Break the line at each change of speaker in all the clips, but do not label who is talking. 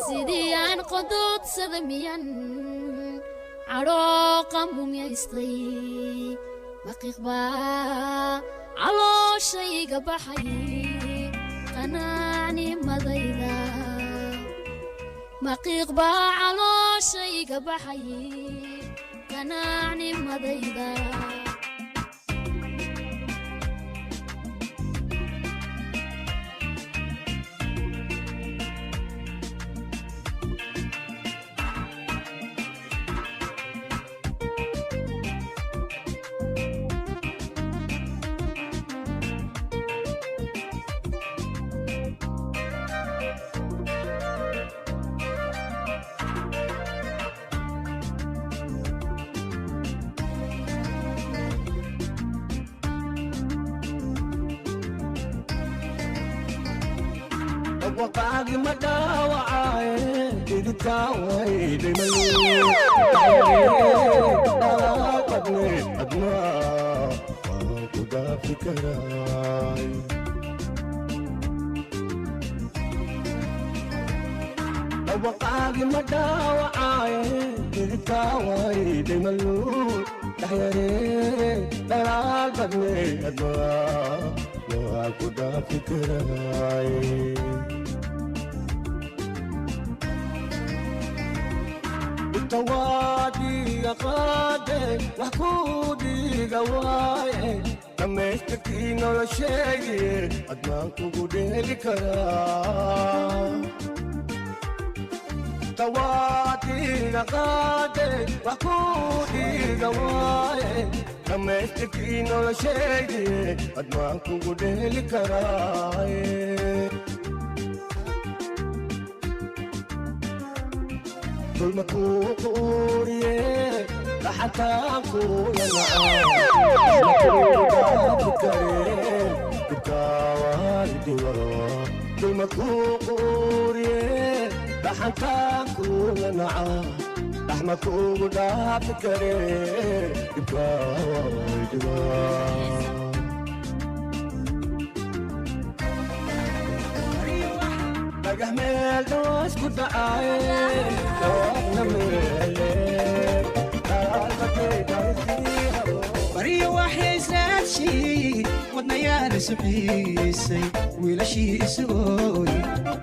سيديان قدود سدميان عروقا مميستي مقيقبا على شيء بحي قناني مضيدا مقيقبا على شيء بحي قناني مضيدا
وقعك مداوعي تتاوي دمي قدني أدماء وقدا فكراي وقعك مداوعي تتاوي دمي تحيري دلال قدني أدماء وقدا فكراي توادي يا قادي وحكودي قواي لما يشتكينا ولا شيء أدناك وقودي الكرام توادي يا قادي وحكودي قواي لما يشتكينا ولا شيء أدناك وقودي الكرام كل ما كوريه لحتى أكون معاك تبقى والدي وراك كل ما كوريه لحتى أكون معاك لحمك ولا فكري تبقى والدي وراك أجمل دوس كنت عايش
بري وحي زادشي ودنا يا رسحيسي ولا شي سوي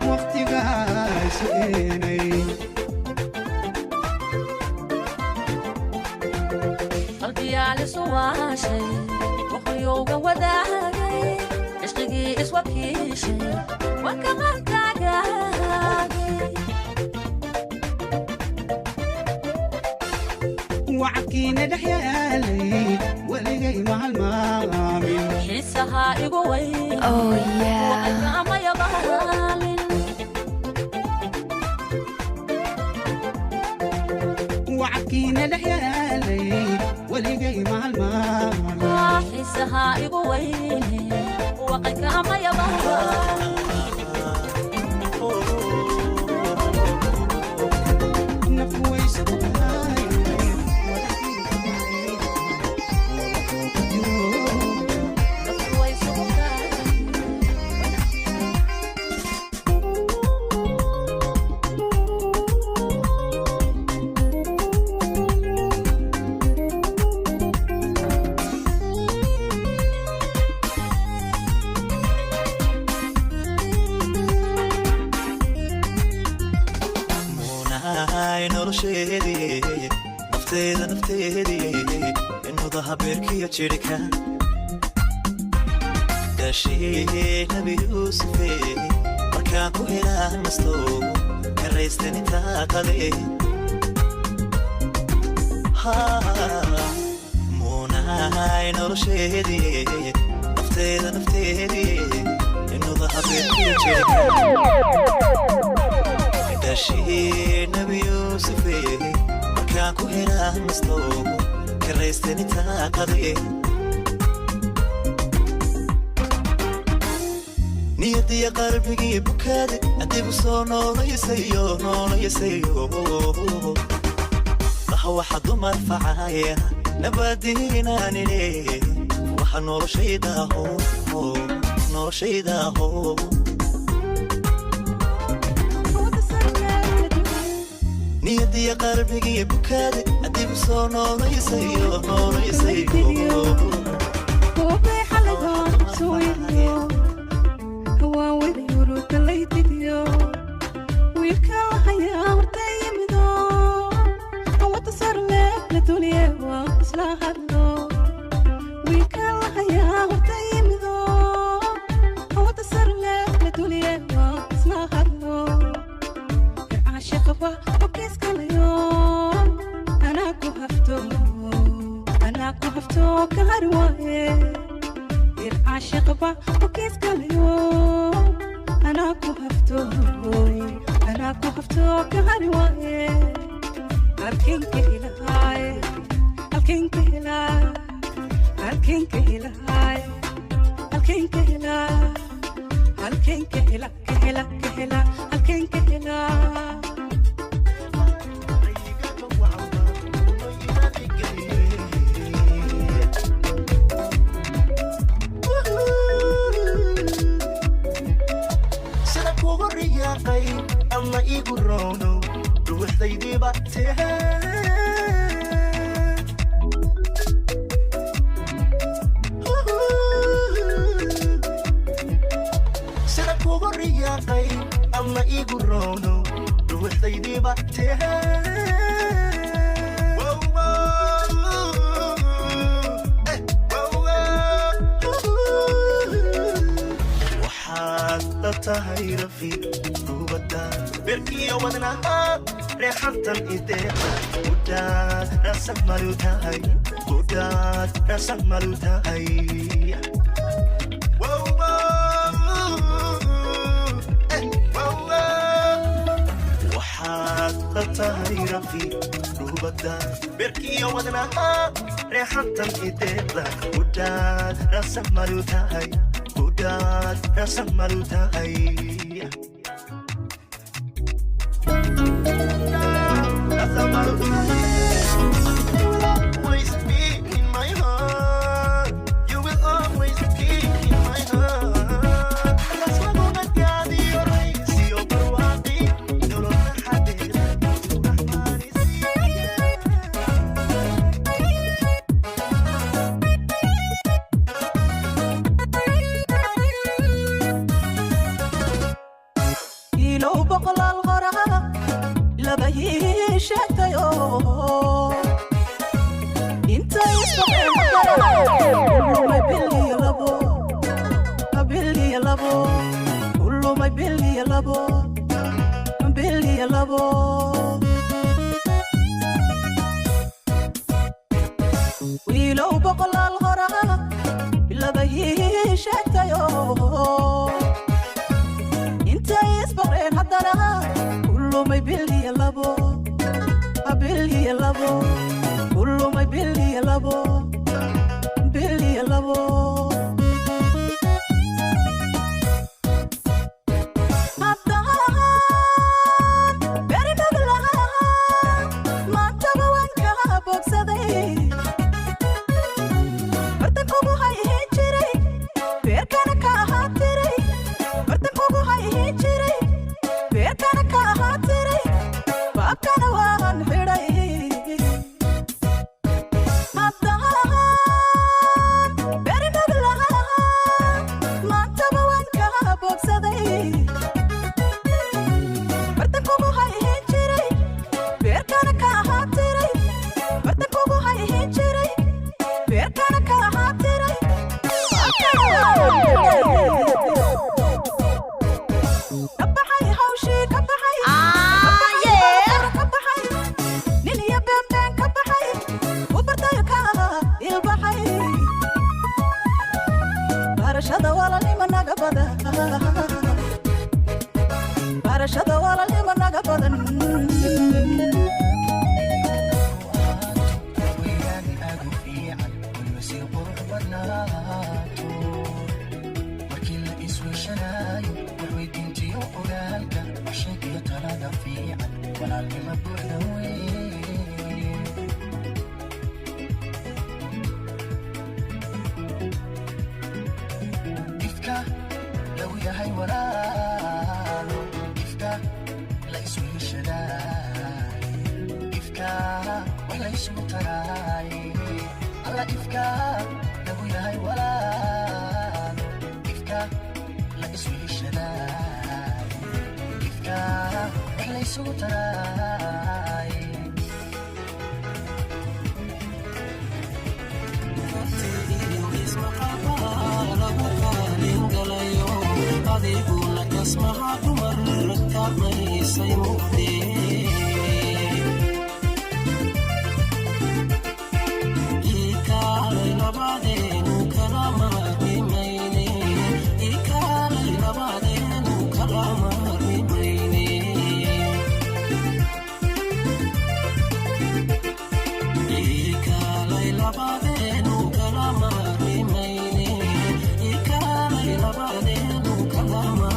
وقتي قاسيني
قلبي على سواشي وخيوغا وداغي عشقي اسوكيشي وكمان
وعكينا دحيالي ولقي مع المامين
حسها يقوي وعينا ما يبالي
وعكينا دحيالي ولقي مع المامين
حسها يقوي وعينا ما يبالي
نفتيدي إنه ذهب يركي يشركها داشي نبي يوسف مركاكو هنا المسلوب كريستني تاقلي مونا نرشيدي نفتيدي إنه ذهب يركي يشركها داشي نبي يوسف كاكو هنا مستوب كريستني تاقضي نيتي قلبي بكادي أنتي بصور نولا يسيو هو حد مرفعايا نبادينا نليه وحنور شيدا هو نور شيدا هو qalbigii bukaade adigu soo nooleysayo nooleysayo
وبي حلقة سويديو هو وذي ورود الليديو ويكال حياة ورتيمدو هو تصر لك لدنيا وإصلاح الدو ويكال حياة ورتيمدو هو تصر لك لدنيا وإصلاح الدو عاشق وكيس كل يوم أنا كهفتو كهرواي عاشق وكيس كل يوم أنا كهفتو كهرواي الكين كهلاي الكين كهلاي الكين كهلاي الكين كهلاي الكين كهلا كهلا كهلا الكين كهلاي
أما يقولونه روح ذي باتها سلك وغرياقي أما يقولونه روح ذي باتها وحاطتها رفيق بركي ودنها ريحة إيديها وداد رسم ملوتاي وداد رسم ملوتاي وحاطتها رفيق وداد بركي ودنها ريحة إيديها وداد رسم ملوتاي وداد رسم ملوتاي You will always be in my heart. You will always be in my heart. Las lagunas que a Dios rey, yo perwati, no lo dejaré.
إلو بقل الغرام لبهي شتيو انت يسمع كله ما يبلي يلبو ابلي يلبو كله ما يبلي يلبو ابلي يلبو ويلو بقل الغرام لبهي شتيو انت يسمع حضرها كله ما يبلي يلبو أبلي يلبو كله ما يبلي يلبو بلي يلبو barashada wala lima naga badan
ifka walaysu taray alla ifka lagu yahay walaal ifka la iswiishaday ifka walaysu taray اسمها عمر ركبني سيموتي إيكالي لبعدين وكلامة رميني إيكالي لبعدين وكلامة رميني إيكالي لبعدين وكلامة رميني إيكالي لبعدين وكلامة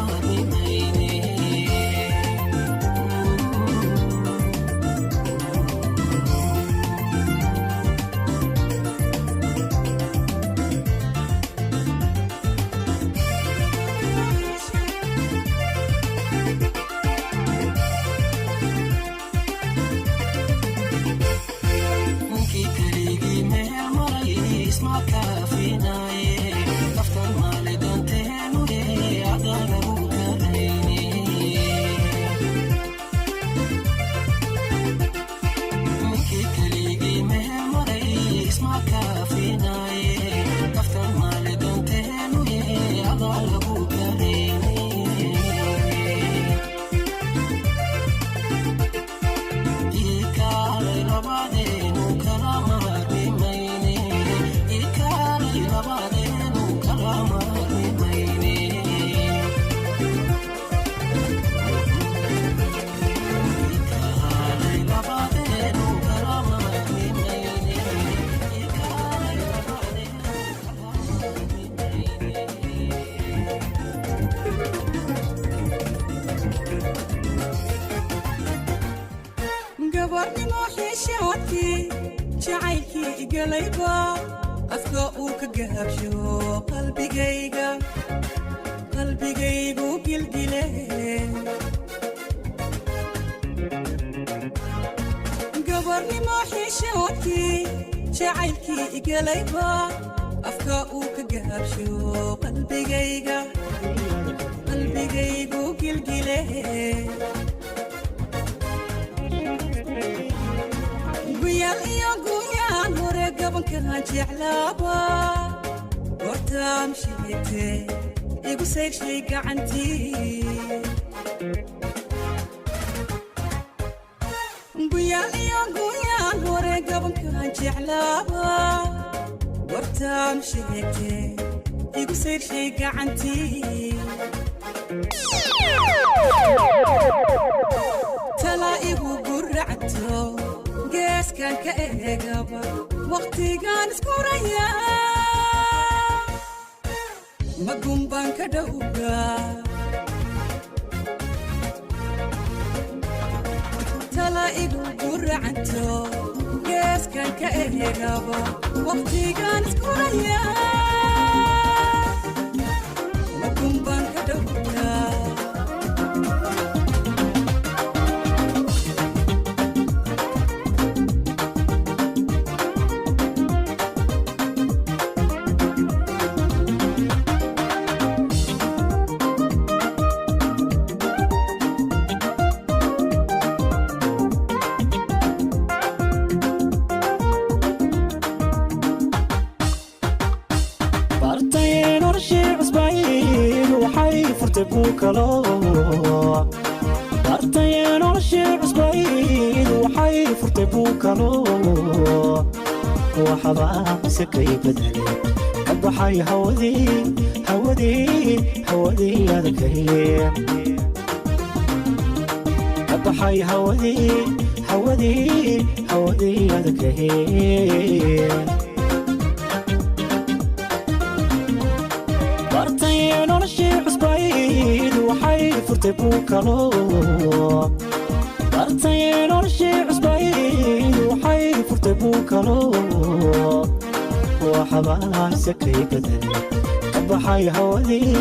بحي هودي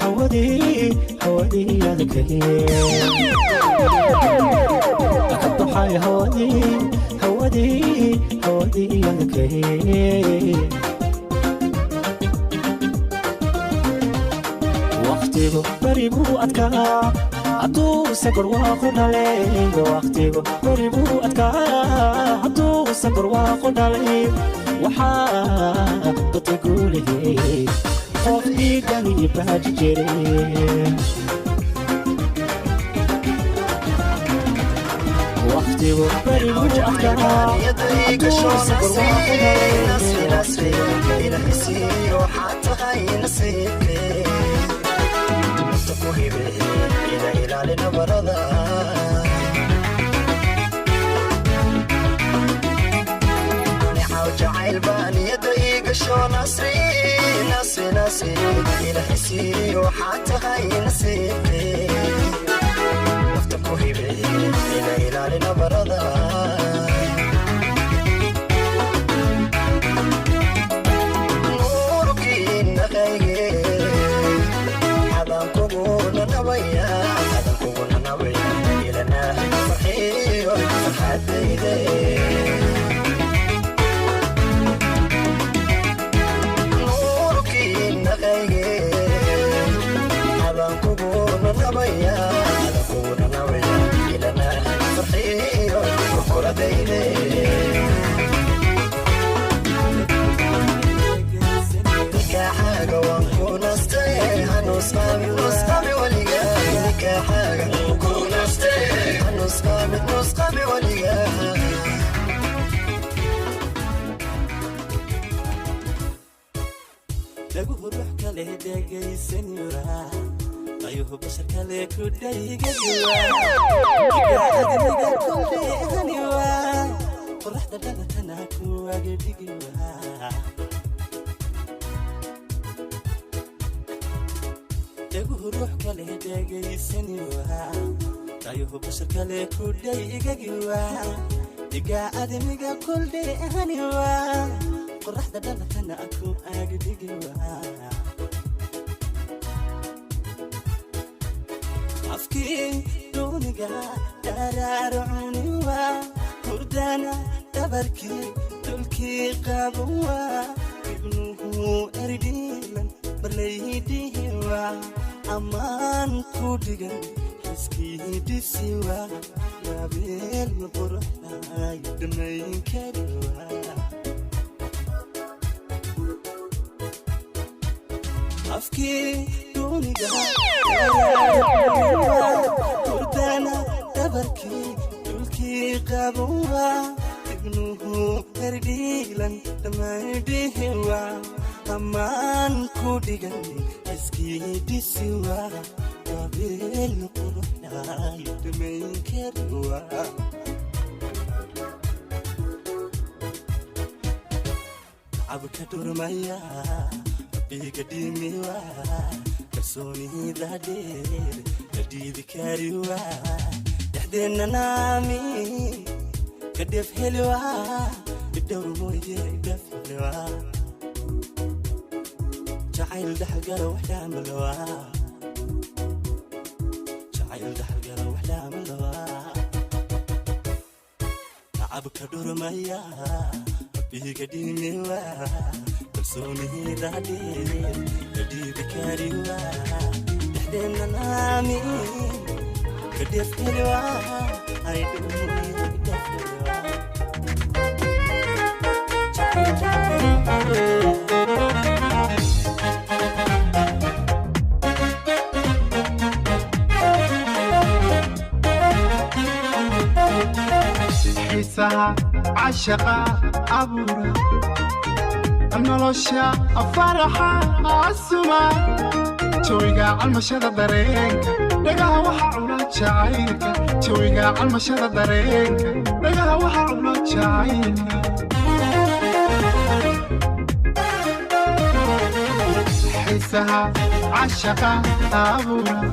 هودي هودي يا ذكي بحي هودي hawadii yalkay waqtigu baribuu adkaa hadduu sakor waa ku dhalay waqtigu baribuu adkaa hadduu sakor waa ku dhalay waxaa dadka guulihey qof dhiigani baaji jiray waqtigu baribuu adkaa hadduu sakor waa ku dhalay
إلى إلى نبردا نحاول جعل باني يدقيق شو نصري نصري نصري إلى حسي وحتى هاي نصيبي نفتكو هيبي إلى إلى نبردا نوركي نغيي نسقامي وليا حاجة نكون نستي نسقامي وليا
دقوه روح كله دقي سنورا أيوه بشر كله كودي جوا قاعد نقدر كل هنيوا فرح دلنا تناكو أجدي جوا دقوه روح كله دقي سنورا أيوه بشر كله كودي جوا قاعد نقدر كل هنيوا فرح دلنا تناكو أجدي جوا أفكي دونيغا دارارعني وردانا تبركي تلكي قابوا ابنه أرديلا برليدي أمان كوديغا حسكي ديسيوا نابيل مبرحنا يدمين كدوا أفكي دونيغا وردانا تبركي تلكي قابوا ابنه أرديلا تمايديوا أمان كوديغا اسكي ديسيوا قابل قرحنا يدمين كدوا عبك دورمايا بيقديميوا كسوني دادير جديد كاريوا يحدينا نامي كدف حلوة الدور مويه يدف حلوة جعيل دحقر وحدة ملوى جعيل دحقر وحدة ملوى عبك دور ميا بيقديميوا كسوني دادير جديد كاريوا يحدينا نامي كدف حلوة هيدوني كدف حلوة
حسها عشقة أبورا النلوشة الفرحة السما تويقع عالمشهد درينك لقاها وحا عولاد شعيرك تويقع عالمشهد درينك لقاها وحا عولاد شعيرك حسها عشقة أبورا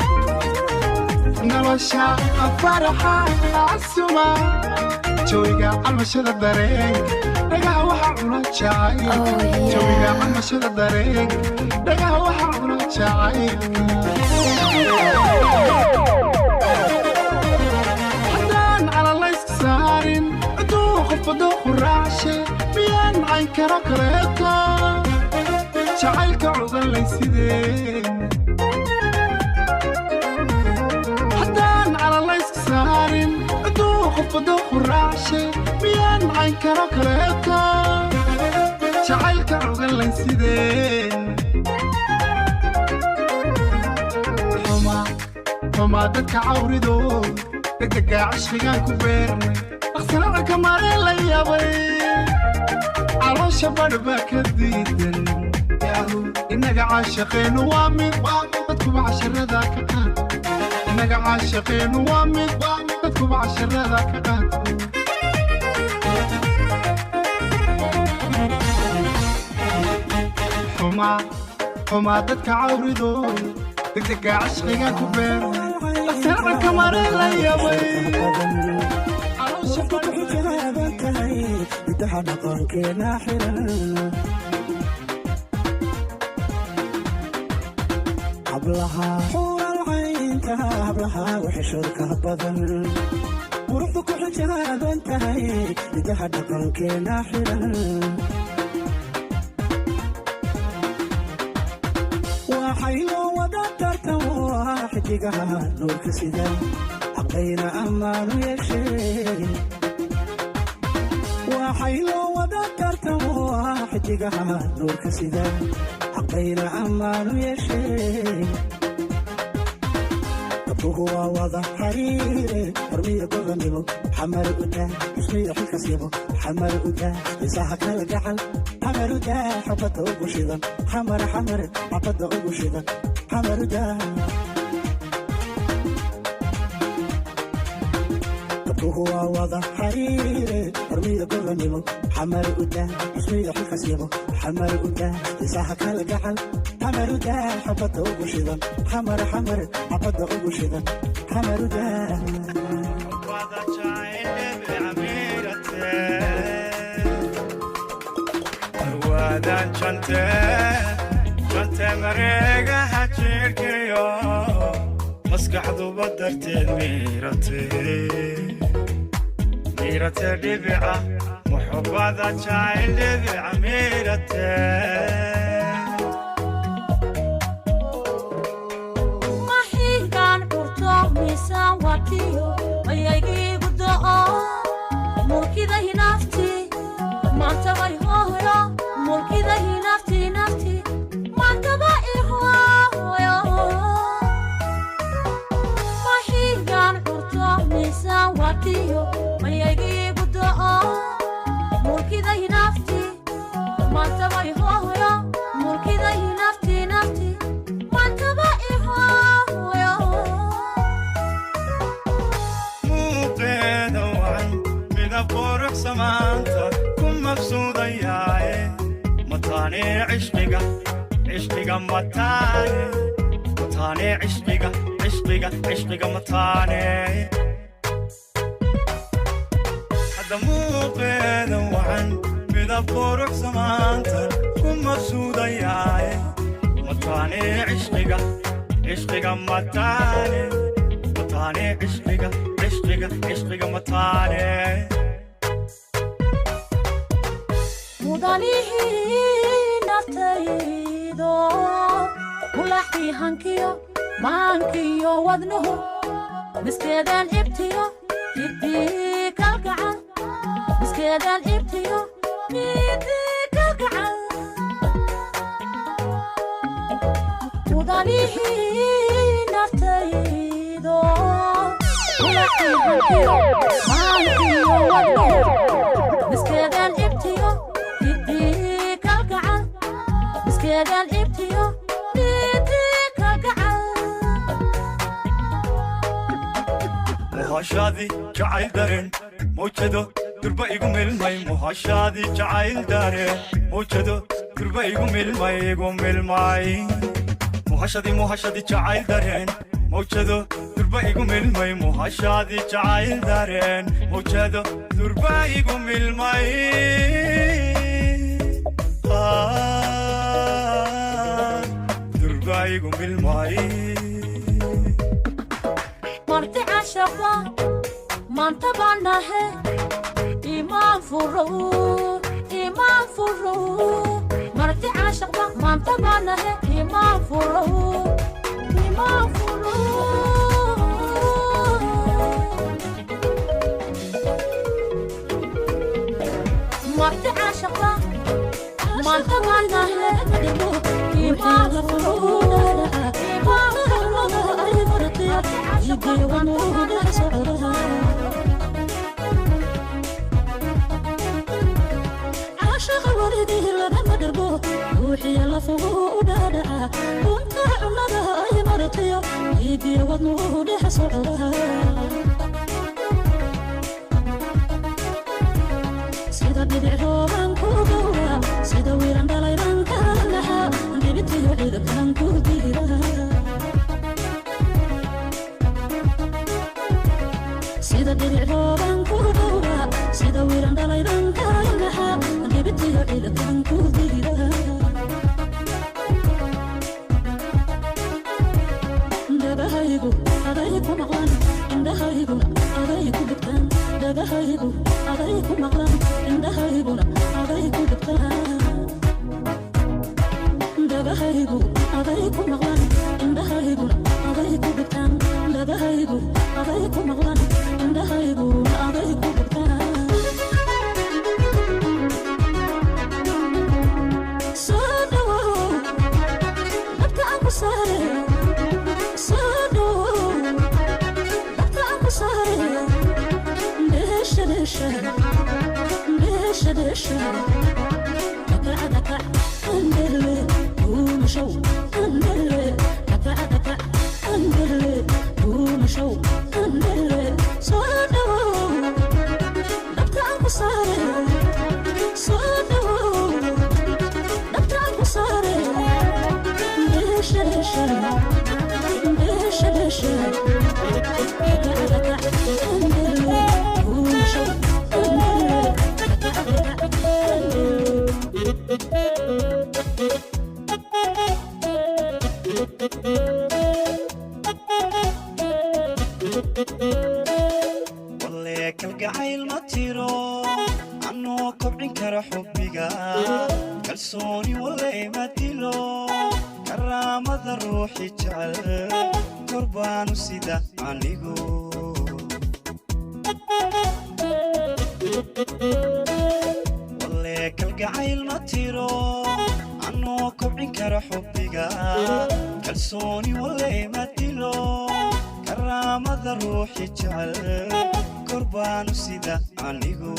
النلوشة الفرحة السما تويقع عالمشهد درينك لقاها وحا عولاد شعيرك تويقع عالمشهد درينك لقاها وحا عولاد شعيرك حدان على الله يسكسارين ادوخ الفضوخ karo kaleeto jacaylka cudan laysideen haddaan calalayska saarin ciduu qofbado ku raacshay miyaan macayn karo kaleeto jacaylka cudan laysideen xumaa dadka cawrido degdegaa cishqigaan ku beernay aqsanaca kamareen la yaabay caloosha badh baa ka diidan innaga caashaqeennu waa mid dadkuba casharada ka qaad innaga caashaqeennu waa mid dadkuba casharada ka qaad xumaa dadka cawrido degdegaa cishqigaan ku beernay aqsanaca kamareen la yaabay
idaha dhaqankeena xiran hablaha xuural caynta hablaha waxishorka badan quruxdu ku xijaaban tahay idaha dhaqankeena xiran waxay loo wada tartamo xidigaha nuurka sida xaqayna ammaanu yeesheen waxay loo wada tartamo xidigaha nuurka sida xaqayna ammaanu yeesheen dadkuhu waa wada xariire hormiya godanimo xamar udaa xusniya xilkasibo xamar udaa isaha kala gacal xamar udaa xabadda ugu shidan xamar xabadda ugu shidan xamar udaa هو وضع حريري ارمي قرنيمو حمر قدام حسني حكسيبو حمر قدام يصحك الجحل حمر قدام حبط وشيدا حمر حبط وشيدا حمر قدام
وضع شايل بعميرته وضع شنته مريقة حجيركيو مسكحدو بدرتين ميرته دبعة محبذة جايل دبعة ميرته
محيقان قرطو ميسان واتيو ويايقي قدو ملكي ذهي نفتي ما تبعي هويا ملكي ذهي نفتي ما تبعي هويا محيقان قرطو ميسان واتيو ويايقي قدو ملكي ذهي نفتي ما تبعي هويا ملكي ذهي نفتي ما تبعي هويا
موقيد وعن بذا بورك سمانتا كن مبسوطة ياي مطاني عشقيقة مطاني عشقيقة مطاني حدا موقيد وعن بذا بورك سمانتا كن مبسوطة ياي مطاني عشقيقة مطاني عشقيقة مطاني
مدانيه نفتيدو ملاحي هانكيو مانكيو وذنه مسكيدان ابتيو يديك القعان مسكيدان ابتيو يديك القعان مدانيه نفتيدو ملاحي هانكيو مانكيو وذنه مسكيدان ابتيو يديك القعان مسكيدان ابتيو يديك القعان
مهاشادي جعيل دارين موجدو دربا يقوم الماي مهاشادي جعيل دارين موجدو دربا يقوم الماي مهاشادي جعيل دارين موجدو دربا يقوم الماي مهاشادي جعيل دارين موجدو دربا يقوم الماي دربا يقوم الماي
مرتي عشقا ما انتبعناه إيمان فرو ima furo marti caashaqba maanta baanahe ima furo marti caashaqba maanta baanahe ima furo عاشق ولدي لما دربو روحي يلا فوق دادا كنت عمرها اي مرتي يدي وضنه لحصرها سيدا بدعو بانكو دورا سيدا ويران دالاي بانكا لها بيبتي وعيد بانكو ديرا sida diricooban ku dhowra sida wiiran dhalayban kaayagaha dibitiyo ciidakan ku diira dhagahaygu aday ku maqlan indhahayguna aday ku dhigtaan dhagahaygu aday ku maqlan indhahayguna aday ku dhigtaan dhagahaygu aday ku maqlan indhahayguna aday ku dhigtaan dhagahaygu aday ku maqlan indhahayguna aday ku dhigtaan soo dhawow dadka aan ku saare soo dhawow dadka aan ku saare dheesha dheesha dheesha dheesha dakac dakac andele show andele dakac dakac andele show andele soo dhawow dadka aan ku saare soo dhawow dadka aan ku saare dheesha dheesha dheesha dheesha dakac dakac andele show andele dakac dakac
والله كالقعيل ما تيرو عنو كبعين كرا حبيقا كالسوني والله ما تيلو كرامة روحي جعل قربان سيدا عنيقو والله كالقعيل ما تيرو عنو كبعين كرا حبيقا كالسوني والله ما تيلو كرامة روحي جعل قربان سيدا عنيقو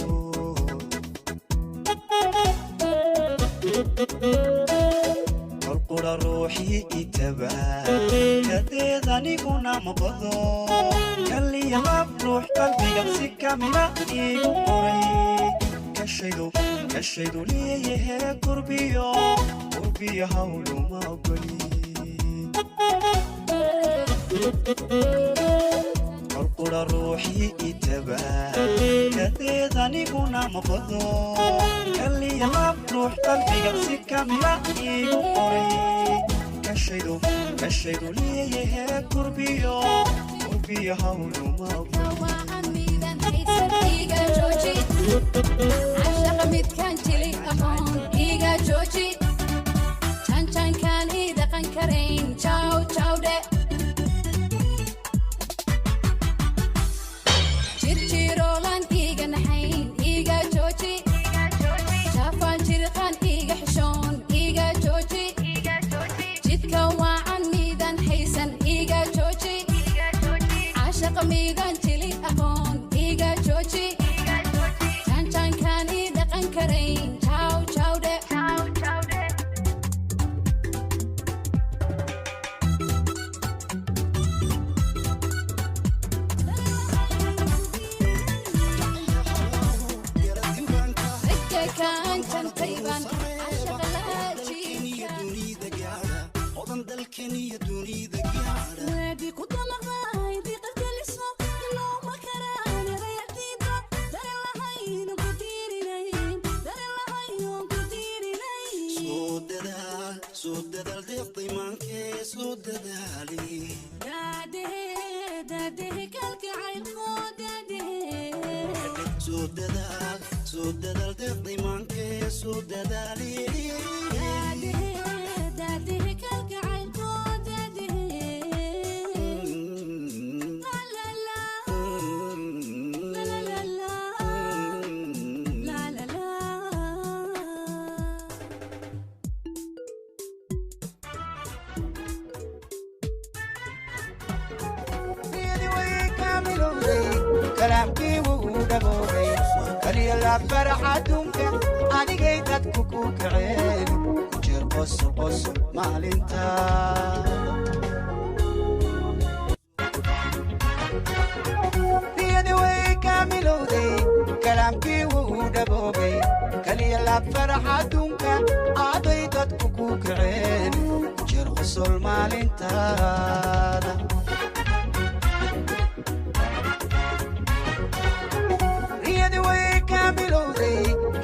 قرقر روحي اتبع كديد عنيقونا مبضو كاللي يلاب روح قلبي قبسي كاملة ايقو قري كشيدو ليه قربيو هولو ما قلي قرقر روحي اتبع كديد عنيقونا مبضو كاللي يلاب روح قلبي قبسي كاملة ايقو قري كشيدو ليه قربيو هولو ما
عشق متكان جلي أهون إيجا جوجي كان كان إذا كان كرين تشاو تشاو ده جيرولان إيجا نحين إيجا جوجي شافان جيرخان إيجا حشون إيجا جوجي جيتكا وعن ميدان حيسن إيجا جوجي عشق ميدان جلي أهون إيجا جوجي كاني دقن كرين تشاو تشاو ده كان طيبان عشق لاجي
هضن دلكني دوني دقيعة
نادي كنت مغاي دي قد لسه لو ما كران غيرتي دار اللهين كتيري نايم دار اللهين كتيري نايم
سود دال دقي مانكي سود دالي
داده كالك عيلكو داده
سود
soo dadaal deeqday maankee soo dadaaliye
daadihi kalgacaylko daadihi
kalaamkii wuu dhaboobay kaliya la farxadunka adigay dadku ku kaceen jeer qosol qosol maalinta niyadi way kaamilowday kalaamkii wuu dhaboobay kaliya la farxadunka aday dadku ku kaceen jeer qosol maalintaada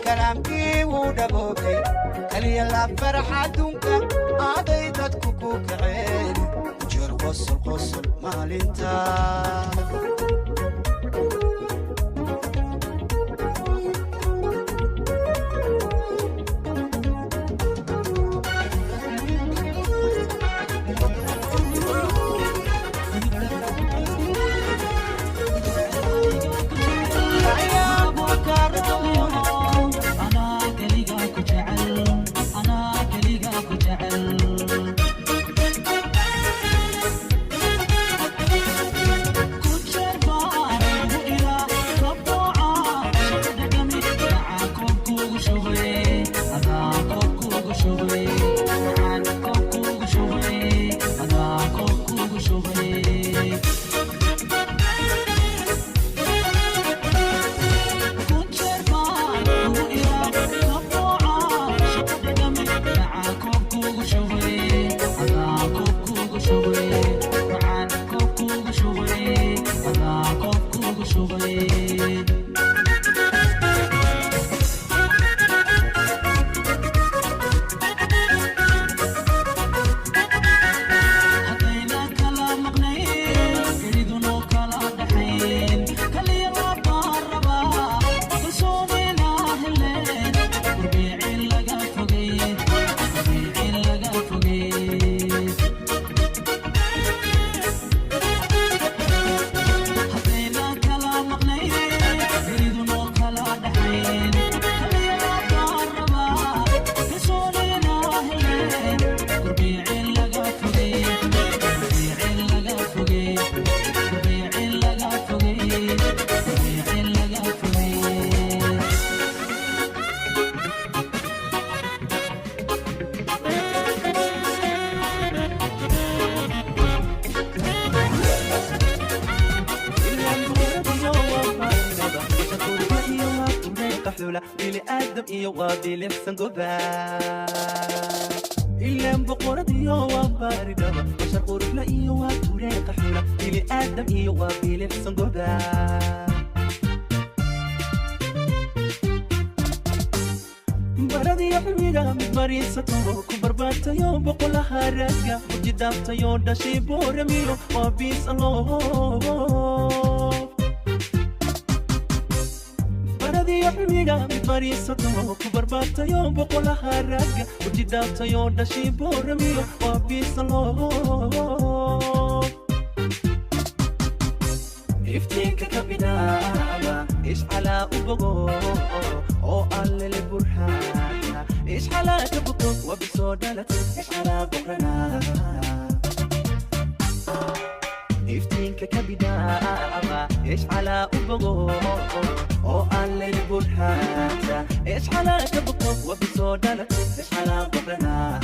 kalaamkii wuu dhaboobay kaliya la farxadunka aday dadku ku kaceen jeer qosol qosol maalinta
آدم إيو وابي لحسن قبا إلا بقرد إيو واباري دوا بشر قرب لا إيو وابوريق حولا إلي آدم إيو وابي لحسن قبا بردي يحميدا مدمريسة كبرباتا يوم بقولها رجا وجدابتا يوم داشي بورميو وابيس الله يحميدا مدمريسة كبرباتا يوم بقولها رجا وجدابتا يوم داشي بورميو وابيس الله افتيك كبناما إيش على أبغو أو على البرهان إيش على تبقى وبسودالة إيش على بقرنا افتيك كبناما إيش على أبغو أو على البرهان إيش على تبقى وبسودالة إيش على بقرنا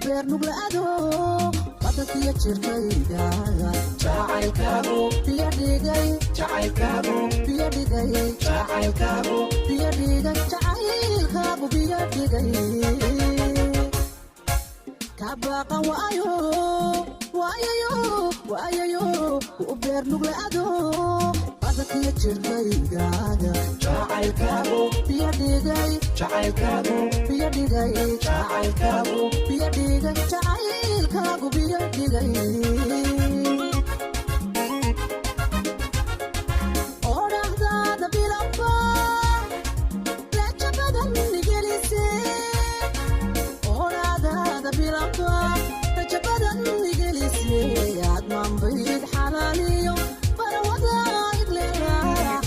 beer nuglaado badadkiyo jirkaygaaga jacaylkaagu biyo dhigay jacaylkaagu biyo dhigay jacaylkaagu biyo dhigay jacaylkaagu biyo dhigay kabaqan waayo waayayo waayayo u beer nuglaado badadkiyo jirkaygaaga jacaylkaagu biyo dhigay jacaylkaagu biyo dhigay jacaylkaagu biyo dhigay jacaylkaagu biyo dhigay odhahdaada bilaba raja badan igelise odhahdaada bilaba raja badan igelise admanbayd xalaaliyo barawada iglela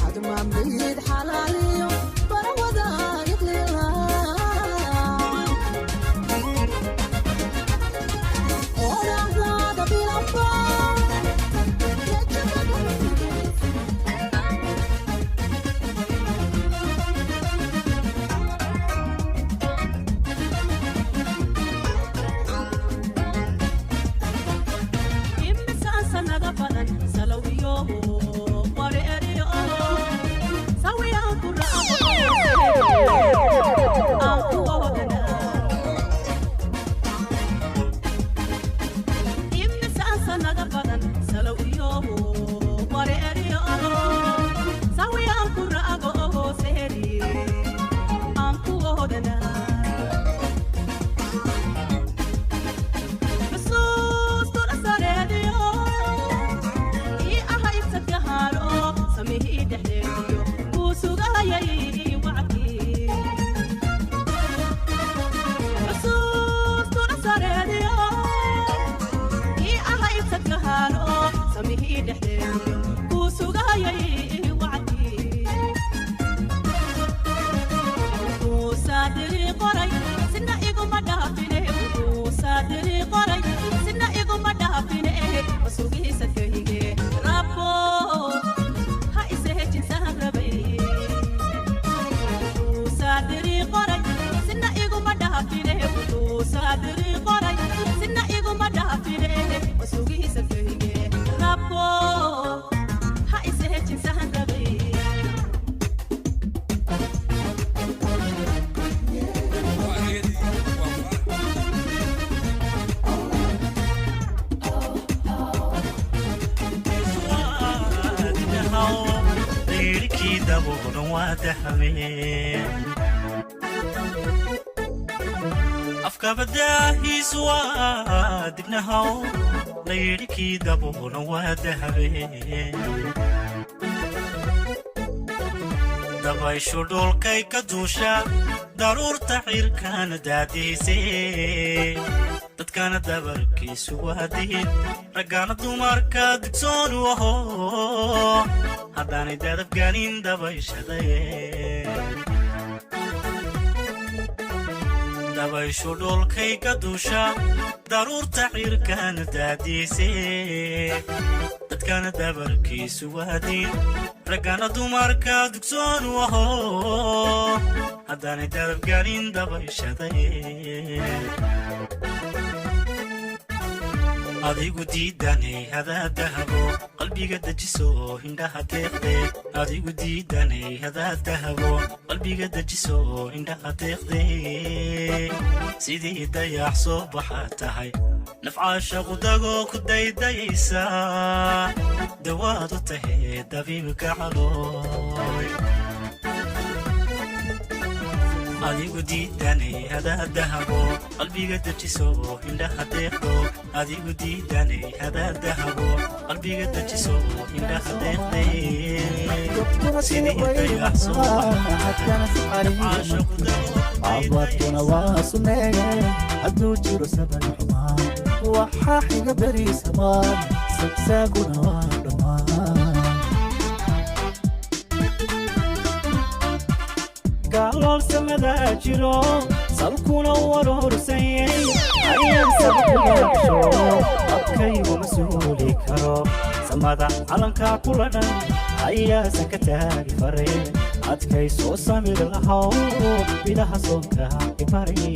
admanbayd xalaaliyo barawada iglela odhahdaada bilaba raja badan
imisaan sanada badan salowiyo wareeriyo sawiyaan ku aan ku oodana imisaan sanada badan salowiyo wareeriyo sawiyaan ku raago seeri aan ku oodana
afkabadaahiisu waa dibnahaw laydhikii daboona waa dahabeen dabayshu dhulkay ka duusha daruurta cirkana daadiisee dadkana dabarkiisu waa diin raggaana dumarka digsoonu aho haddaanay dadabgaanin dabayshadaye dabayshu dhulkay ka duusha daruurta cirkana daadiisee dadkana dabarkiisu waa diin raggaana dumarka dugsoonu aho haddaanay dadabgaanin dabayshadaye adigu diidanay hadaadahabo qalbiga dejiso indhaha deeqde adigu diidanay hadaadahabo qalbiga dejiso indhaha deeqde sidii dayax soo baxa tahay nafcaasha qudagoo ku daydayaysa dawaad u tahay dabiibka calooy adigu diidanay hadaadahabo qalbiga dejiso indhaha deeqdo adigu diidanay hadaadahabo qalbiga dejiso indhaha deeqde sidii dayax soo baxa
abadkuna waa suneeye hadduu jiro saban xumaan waxaa xiga beri samaan sagsaaguna waa dhammaan gaalool samadaa jiro salkuna warorsanyey ayaan sabkuyaasho abkaygu ma suuli karo samada calankaa kula dhan ayaasa ka taagi fare adkay soo samir lahaw bilaha soonka ibari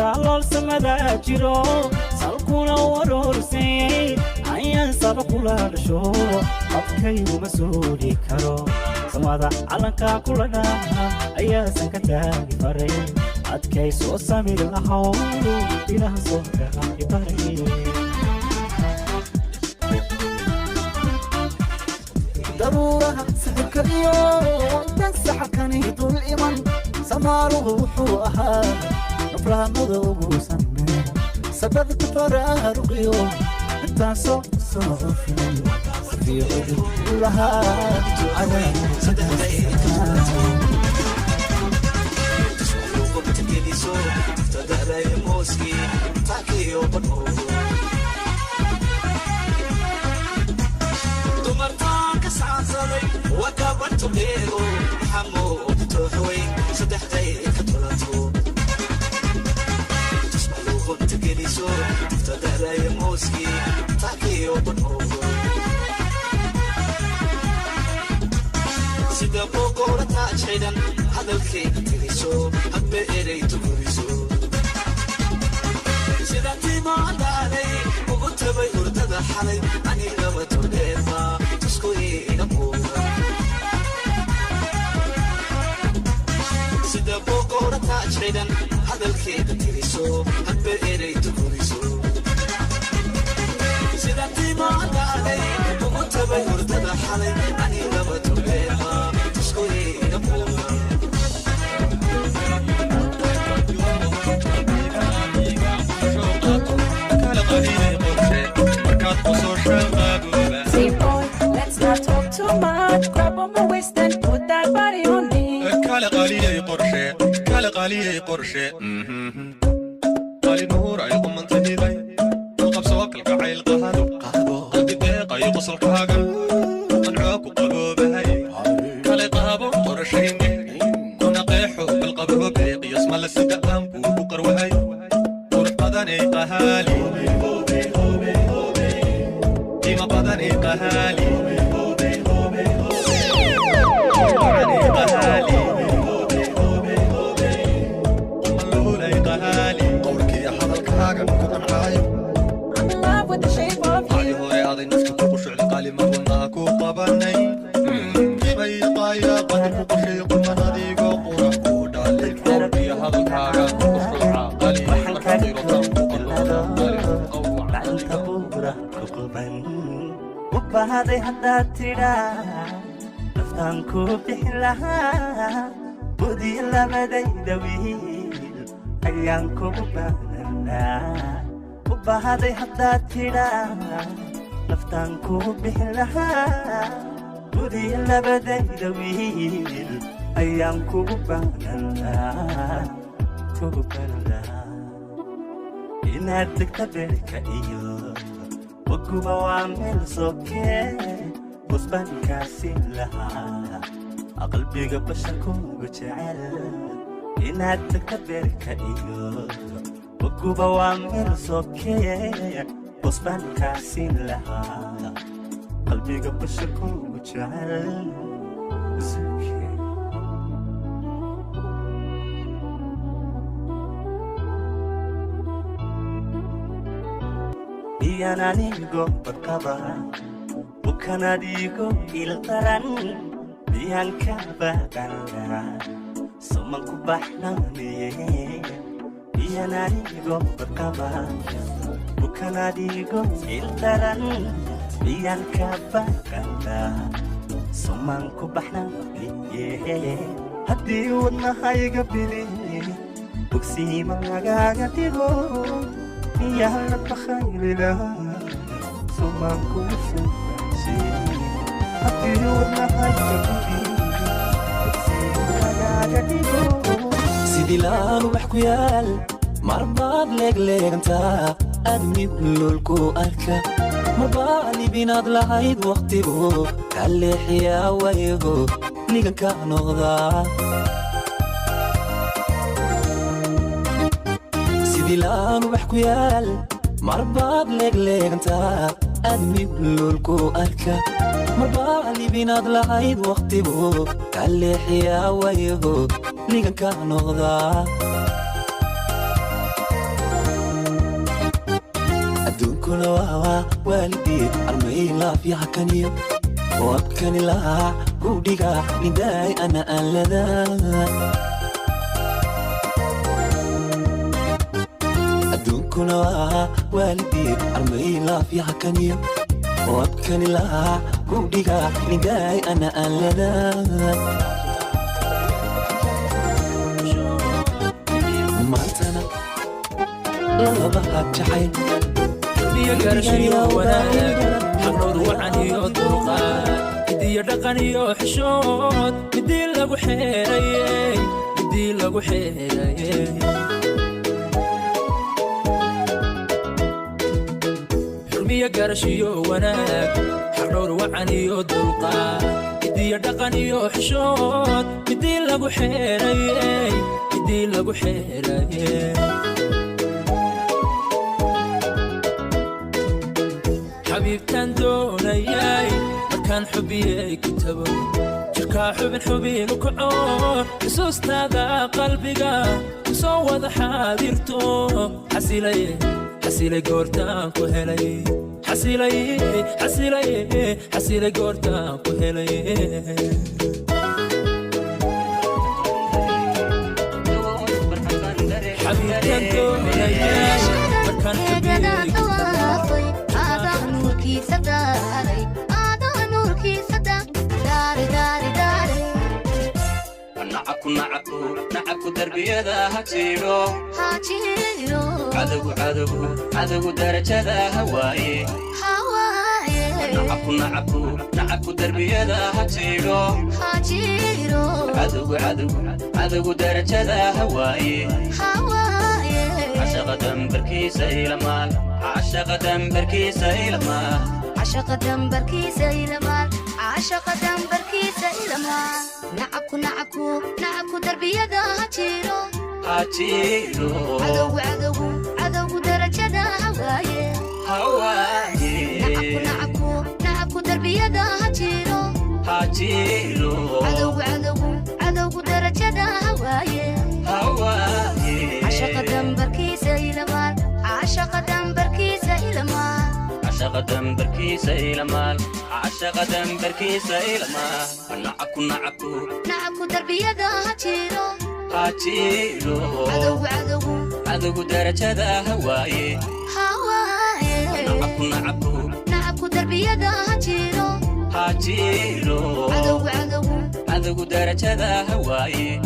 dalool samada jiro salkuna warorsay ayaan saba kula dhasho afkayguma soodhi karo samada calanka kula dhaha ayaasan ka taagi faray adkay soo samir lahaw ilaha soo dhahay baray
daruuraha sixirka iyo intan saxarkani dul iman samaaruhu wuxuu ahaa nafraanada ugu samee sababta faraaruqiyo intaan soo filay safiyo cudur lahaa ducadaan
dumartaan ka saansaday wakabantu dheego maxamuud tooxwey saddexday ka tolato tusmaluuqunta geliso tadaraye mooski taakiyo banoogo sida boqora taajxidhan hadalkayga tiriso hadba erey tukuriso sida timaandaalay ugu tabay hurdada xalay anigaba tordheefa tuskuyi ina muuqa sida boqora taajxidhan hadalkeeda tiriso hadba erey tukuriso sida timaandaalay ugu tabay hurdada xalay anigaba tordheefa tuskuyi ina muuqa
Say boy, let's not talk too much. Grab on my waist and put that body on me.
كالا قالي قرشة كالا قالي قرشة قالي نور عيقم من تهيلي القب سواك القعيل قهدو قلبي ديقا يقصل كهاقل قنعوك وقلوب هاي قالي قهبو قرشين كنا قيحو بالقبو بيقي يسمى للسدق أنبو وقروهاي ورح قدني قهالي ديما قدني قهالي
I'm in love with the shape of you.
وبهذه هداتنا نفتنكو بحلها ودي لمدي دويل أيانكو بباننا وبهذه هداتنا نفتنكو بحلها ودي لمدي دويل أيانكو بباننا كوبانا إنها تكتبلك إيو وكوبا وعمل سوكي وصبان كاسين لها قلبي قبشكو بجعل إنها تكبر كأيو وكوبا وعمل سوكي وصبان كاسين لها قلبي قبشكو بجعل سوكي Iyana nigo berkaba bukan adigo iltaran biang kabaganda semangku bahnani Iyana nigo berkaba bukan adigo iltaran biang kabaganda semangku bahnani hati warna hai gabili buksi mangagatigo يا هلا بخير لا سمعكو سمعشي أبدي ولا
sidii laanu wax ku yaal marbaad leegleegantaa admi lulku arka marbaadib inaad lahayd wakhtigu ka leexiyaa waygo liganka noqdaa sidii laanu wax ku yaal marbaad leegleegantaa admi lulku arka marbaadib inaad lahayd wakhtigu ka leexiyaa waygo liganka noqdaa adduunkuna waa waalidii armay laafiyaha kaniyo oo abkani lahaa gudhiga nidaay ana aan ladaa adduunkuna waa waalidii armay laafiyaha kaniyo oo abkani lahaa gudhiga nidaay ana aan ladaa maantana lalabaha jacayl
biyo gaarashiyo wanaag xaqnood wacan iyo dulqaad midiyo dhaqan iyo xishood midii lagu xeerayey midii lagu xeerayey xurmiyo gaarashiyo wanaag xaqnood wacan iyo dulqaad midiyo dhaqan iyo xishood midii lagu xeerayey midii lagu xeerayey حبيبتان دونياي مكان حبي كتبه جركا حبن حبين وكعور بسوس تاذا قلبيقا وصوض حاذيرتو حسيلي حسيلي قورتان كوهلي حسيلي حسيلي حسيلي قورتان كوهلي حبيبتان دونياي مكان حبي كتبه
نعكو دربيدا هاتيرو عدو درجة هواي نعكو دربيدا هاتيرو عدو درجة هواي عشق دمبركي سيلمان عشق دمبركي سيلمان
عشق دمبركي سيلمان عشق دمبركي سيلمان نعكو دربيدا هاتيرو عدو درجة هواي نعكو دربيدا هاتيرو عدو درجة هواي عشق دمبركي سيلمان عشق دمبركي سيلمان
عشق دمبركي سيلمان عشق دمبركي سيلمان نعكو
دربيدا
هاتيرو عدو درجة هواي
نعكو دربيدا
هاتيرو عدو درجة هواي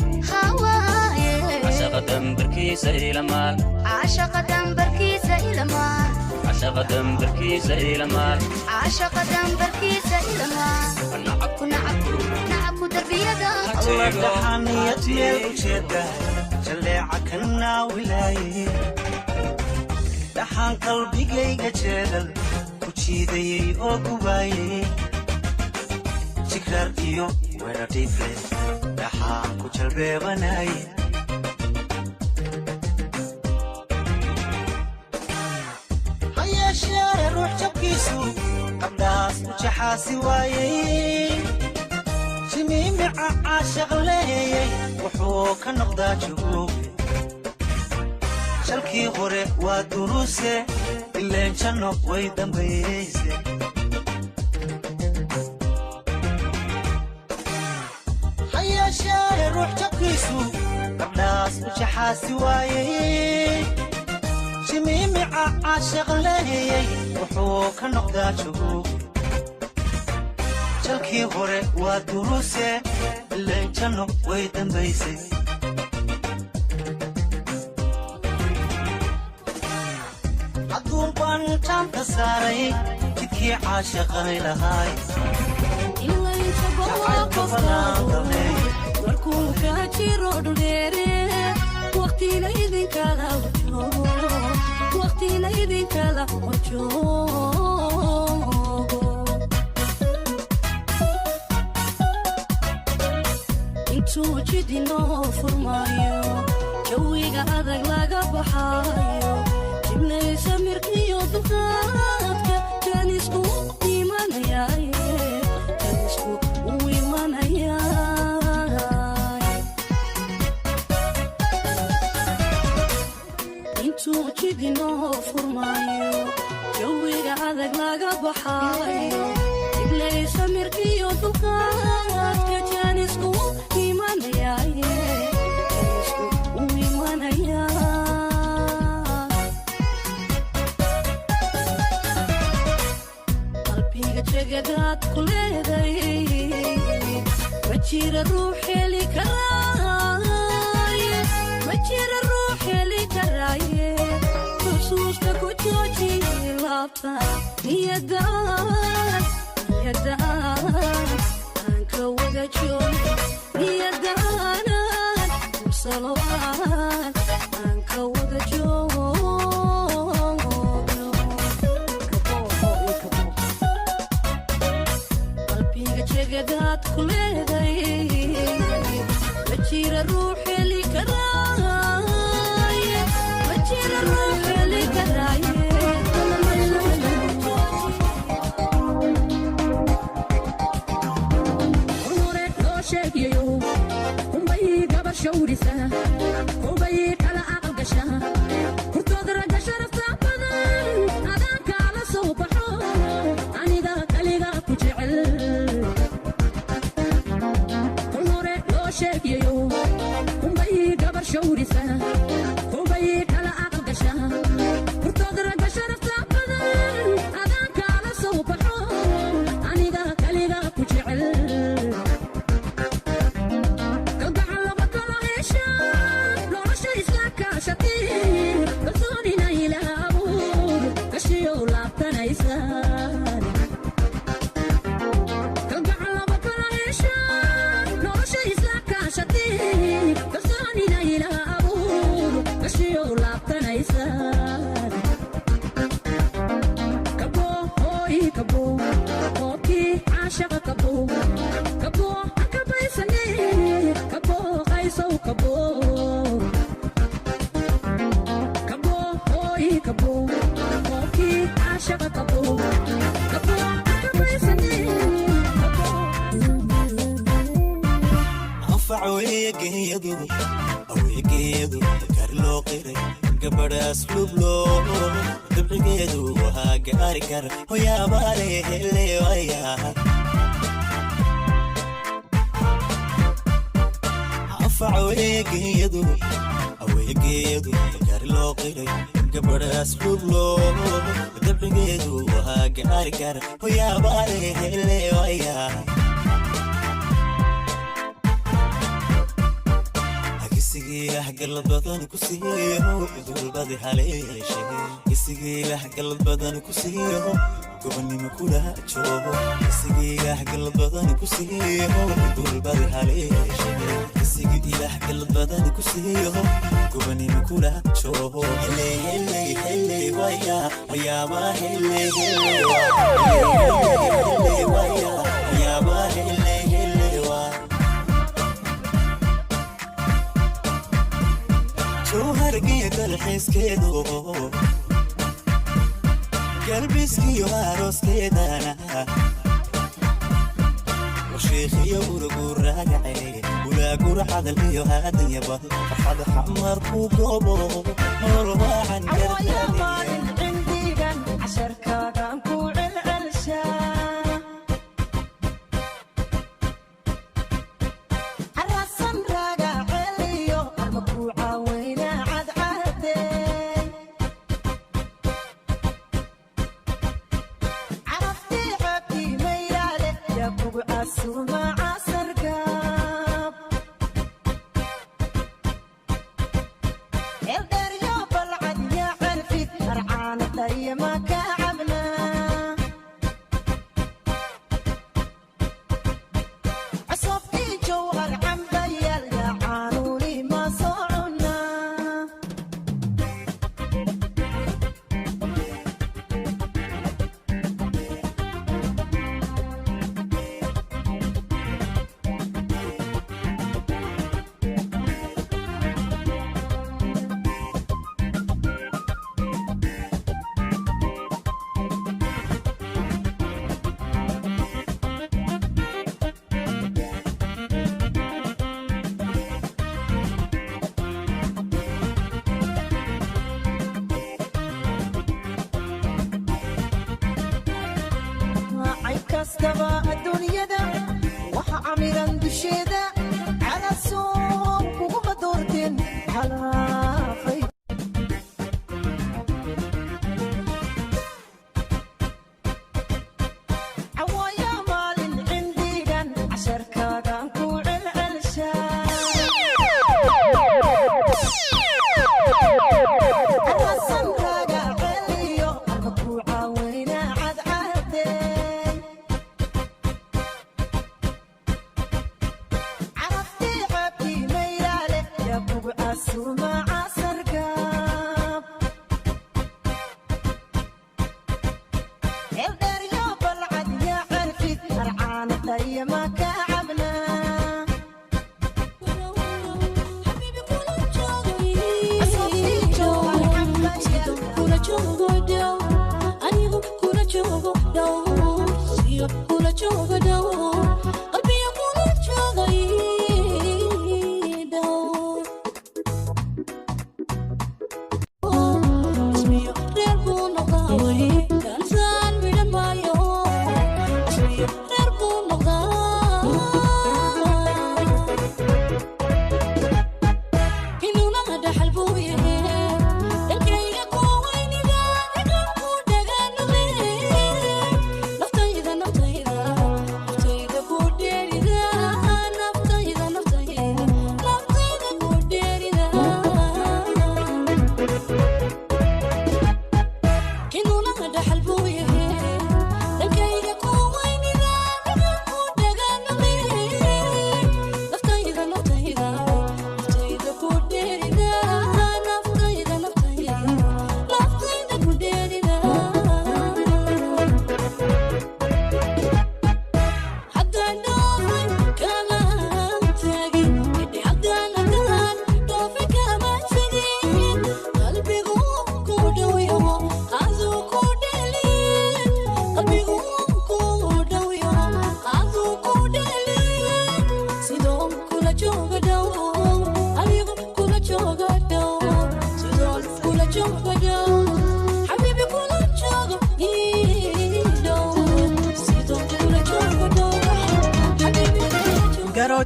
عشق دمبركي سيلمان
عشق دمبركي سيلمان
عشق دمبركي سيلمان
عشق دمبركي سيلمان نعكو دربيدا
الله دحانيت ميل وجهده جليعة كنا ولاي دحان قلبيقيقة جدل كوشيدي او قباي شكرار ايو ويرا ديفلي دحان كوشل بناي هيا شيار روح جبكيسو قبلاس وجحاسي وايي جميع عاشق لي وحو كنقدا جوب شلكي غوري ودروسي اللي جنو ويدن بيسي هيا شاري روح جبكيسو قبلاس وجحاسي وايي جميع عاشق لي وحو كنقدا جوب شلكي غوري ودروسي اللي جنو ويدن بيسي عدون بان جانتا ساري جدكي عاشقاني لهاي
إلا يتبوى قفطو وركو كاتيرو دوليري وقتي ليدين كالا وجوه وقتي ليدين كالا وجوه intuu jidi noo furmaayo jawiga adag laga baxaayo jibnaysa mirkiyo duqaadka janisku u imanaya intuu jidinoo furmaayo jawiga adag laga baxaayo iblaysa mirkiyo dulqaadka jaanisku imanayaaye jaanisku u imanayaa qalbiga jegadaad ku leeday ma jira ruux heli karaaye ma jira ruux heli karaaye xusuusta ku joojiye laabta niyadaan aan ka wada joogo niyadaanan salowaan aan ka wada joogo qalbiga jegadaad ku leeday ma jira ruux heli karaaye ma jira ruux heli karaaye shawrisa hubay kala aqgasha kurtood raga sharafta badan adaan kala soo baxo aniga kaliga ku jecel kol hore loo sheegayo hubay gabar shawrisa hubay kala aqgasha kurtood raga sharafta badan adaan kala soo baxo aniga kaliga ku jecel aweegeedu kar loo qiray gabadhaas lublo dabcigeedu wahaa gaari kar hoyaabaale helewaya aweegeedu kar loo qiray gabadhaas lublo dabcigeedu wahaa gaari kar hoyaabaale helewaya galad badan ku siiyo dulbadi haleeshe isigiilah galad badan ku siiyo gobonimo kula joogo isigiilah galad badan ku siiyo dulbadi haleeshe isigiilah galad badan ku siiyo gobonimo kula joogo hele waya ma hele waya ma hele hargiya dalxiiskeedu galbiskiyo arooskeedana washeekhiyo uragu raagacay ulaagura cadal iyo haadanyaba farxada xamar ku goobo nool waacan
cindigan casharkaagan ku celcelshaa arasan raaga celiyo ama ku caaweyna
kastaba adduunyada waxa camiran dusheeda cala soo kuguma doorteen xalaaqay عوايا مال عندينا عشر كاغان كوع العلشان الرسم راجع عليو الكوع وين عاد عادين عرفتي عبدي ميلالي يا كوع السوما عصر قاب الدار يا بلعد يا عرفت فرعان طي ما كعبنا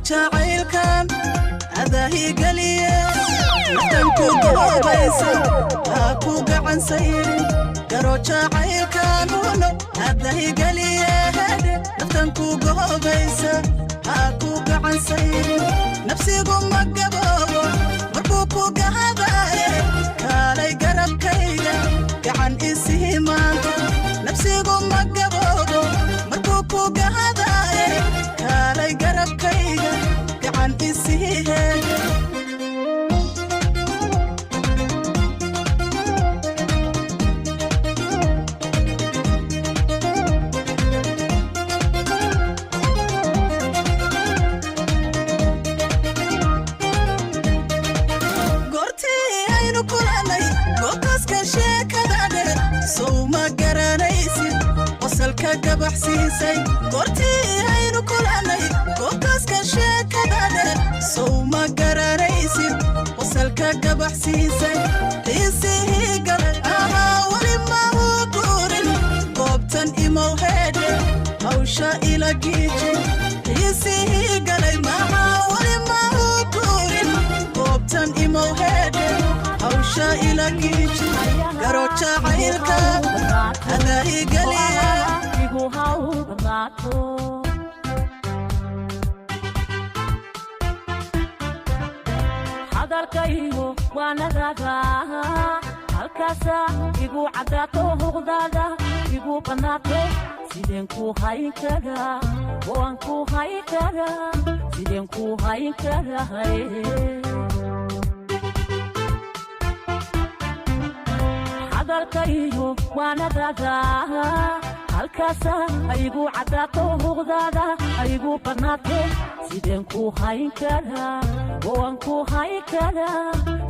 jacaylkan adaahi geliye naftanku goobaysa haa ku gacan sayrin garo jacaylkan uno adaahi geliye naftanku goobaysa haa ku gacan sayrin nafsigu ma gaboobo markuu ku gahadaye kaalay garabkayga gacan isii maanta nafsigu ma gaboobo markuu ku gahadaye kaalay garabkayga gacan isii heega gabaxsiisay goortii aynu kulanay goobtaaska sheekadane sow ma garanaysid wasalka gabaxsiisay xiisihii galay ahaa weli ma u guurin goobtan imow heedhe hawsha ila giijin xiisihii galay maxaa weli ma u guurin goobtan imow heedhe hawsha ila giijin garo jacaylka hadaa igeliya
hadalkaygu waa nagaga halkaasa igu caddaato huqdaada igu bannaato sideen ku hayn kaga waan ku hayn kaga sideen ku hayn kagahay hadalkaygu waa nagaga halkaasa igu caddaato huqdaada igu bannaato sideen ku hayn kaga waan ku hayn kaga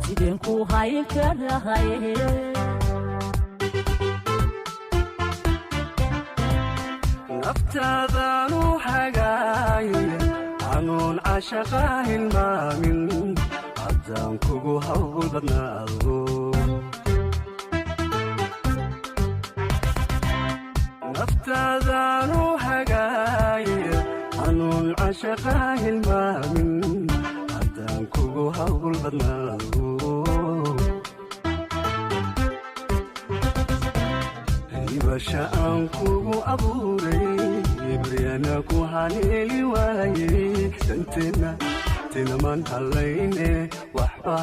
sideen ku hayn kagahay
naftaadaanu hagaaye anuun cashaqa hilmaamin haddaan kugu hawdanaado naftaadaanu hagaye hanuun cashaqaa hilmaamin haddaan kugu hawl badnaado ribasha aan kugu abuuray baryana ku haleeli waaye danteena tinaman hallayne waxba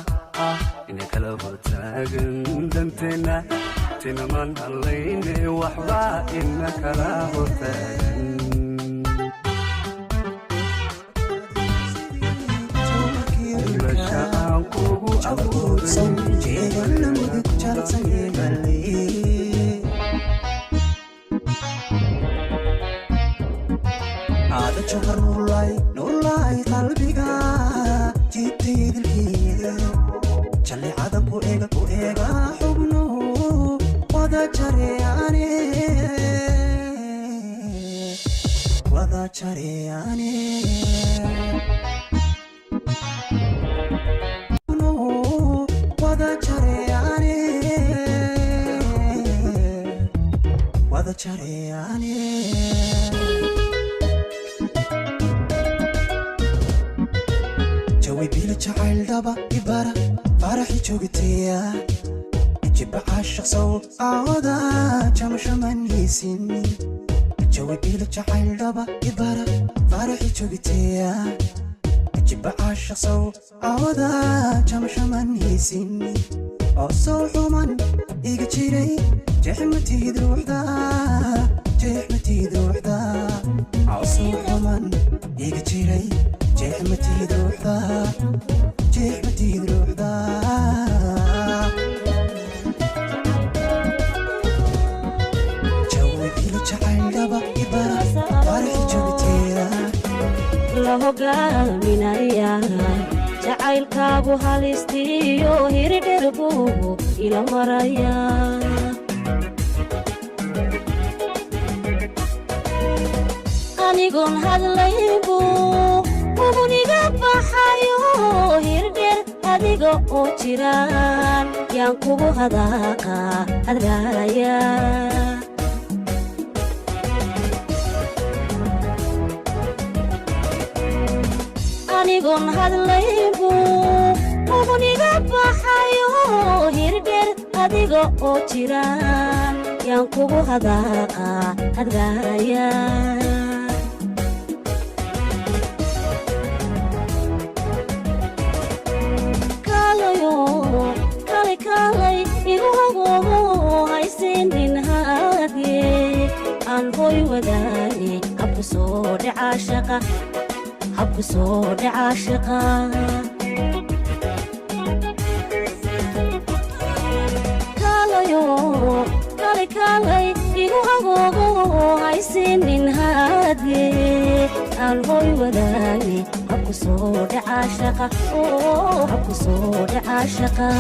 ah ina kala hortaagan danteena tinaman hallayne waxba ina kala hortaagan ribasha aan kugu abuuray jeedana mudug jalsanyeebalay هذا شهر نور لاي قلبيغا جيبتي دلكي جلي عدم بوئيغا حبنو وذا جرياني وذا جرياني وذا جرياني وذا جرياني ويبيل جعل دابا إبارة فرحي جوجتيا جيب عاشق صو عوضا جمش من يسين جوي بيل جعل دابا إبارة فرحي جوجتيا جيب عاشق صو عوضا جمش من يسين أصو حمان إيجا جيري جحمتي دروحدا جحمتي دروحدا أصو حمان إيجا جيري جحمتي دروحدا جحمتي دروحدا جوي بيلو جعل دابا إبارة فرحي جوجتيا
لهو قامنايا جعل كابو هالستيو هيري دربو إلى مرايا أنيقون هادلايبو وبنيقا بحايو هيردير أديقو أوتيران يانكوبو هداقا هدرايا أنيقون هادلايبو وبنيقا بحايو هيردير أديقو أوتيران يانكوبو هداقا هدرايا كالي إيوهو هايسين هادي أنهوي وداني حب صود عاشقة حب صود عاشقة كالي إيوهو هايسين هادي أنهوي وداني حب صود عاشقة حب صود عاشقة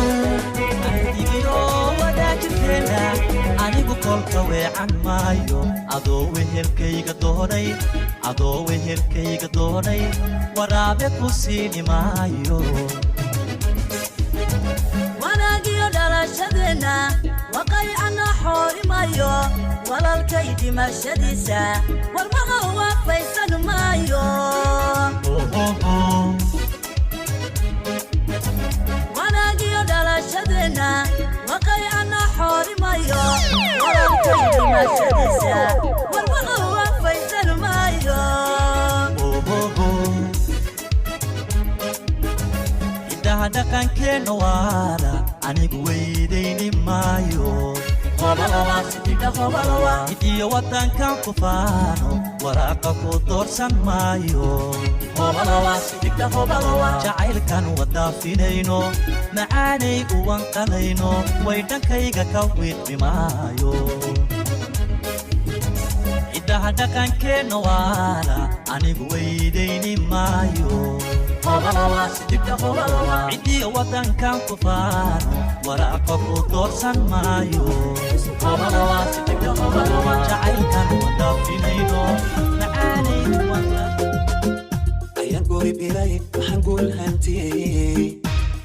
anigu kolka weecan maayo adoo wehelkayga doonay waraabe ku siini maayo
wanaagiyo dhalashadeenna waqaycana xoorimayo walalkay dhimashadiisa warmaha waafaysan maayo wanaagiyo dhalashadeenna waqaycana xoorimayo walalkay dhimashadiisa warmaha waafaysan maayo
hiddaha dhaqankeenna waara anigu weydayni maayo hidiyo waddankan ku faano waraaqa ku doorsan maayo jacaylkan wadaafinayno macaanay uwan qalayno way dhankayga ka wiidmi maayo hiddaha dhaqankeenna waara anigu weydayni maayo cidiyo waddankan ku faano waraaqa ku doorsan maayo jacaylkan wadaafinayno macaanay uwan
ayaan gori bilay waxaan guul hantiyey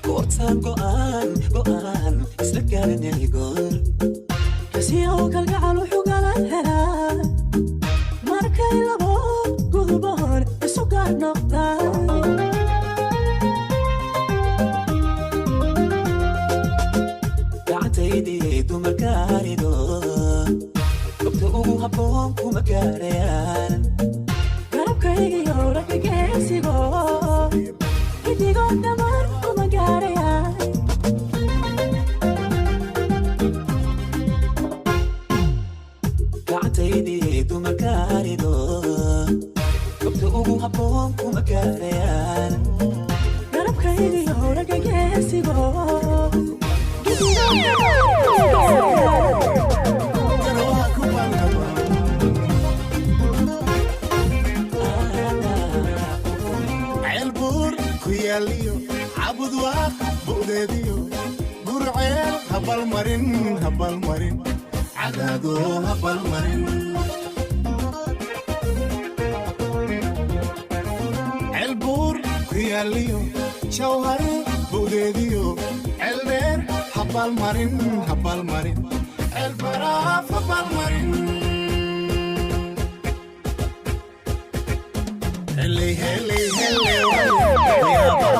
goortaan go'aan isla gaaranay goor
kasiyow kalgacal wuxuu galan helaa markay
dumarka harido gobta ugu habboon kuma gaarayaan
garabkaygiyo ragageysigo idigoo dhammaan kuma gaarayaan
gacantaydii dumarka harido gobta ugu habboon kuma gaarayaan
garabkaygiyo ragageysigo
ceelbuur ku yaaliyo cabudwaaq bu'deediyo gurceel habalmarin cadaado habalmarin ceelbuur ku yaaliyo jawhari bu'deediyo ceeldheer habalmarin ceelbaraaf habalmarin Hele hele hele waya ba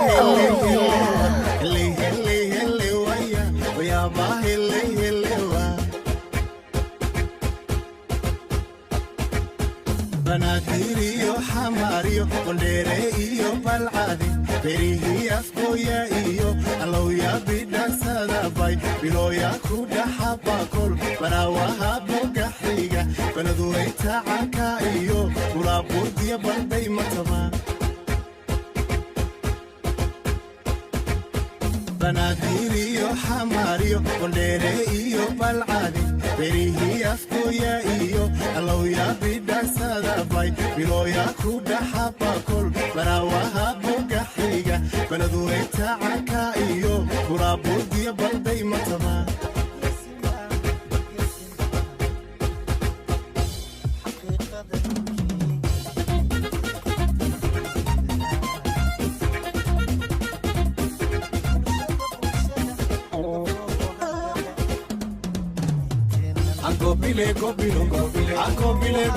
hele hele waya ba hele wa banadiriyo xamariyo qondheere iyo balcadi berihi afkooya iyo alowya bidhansada bay bilooya ku dhaxabakol barawaha bogaxiga baladuweyta canka iyo gulaabuurdiya banday mataba banadiriyo xamariyo qondheere iyo balcadi berihi afkooya iyo alowya bidhansada bay bilooya ku dhaxabakol barawaha bogaxiga baladuweyta canka iyo gulaabuurdiya banday mataba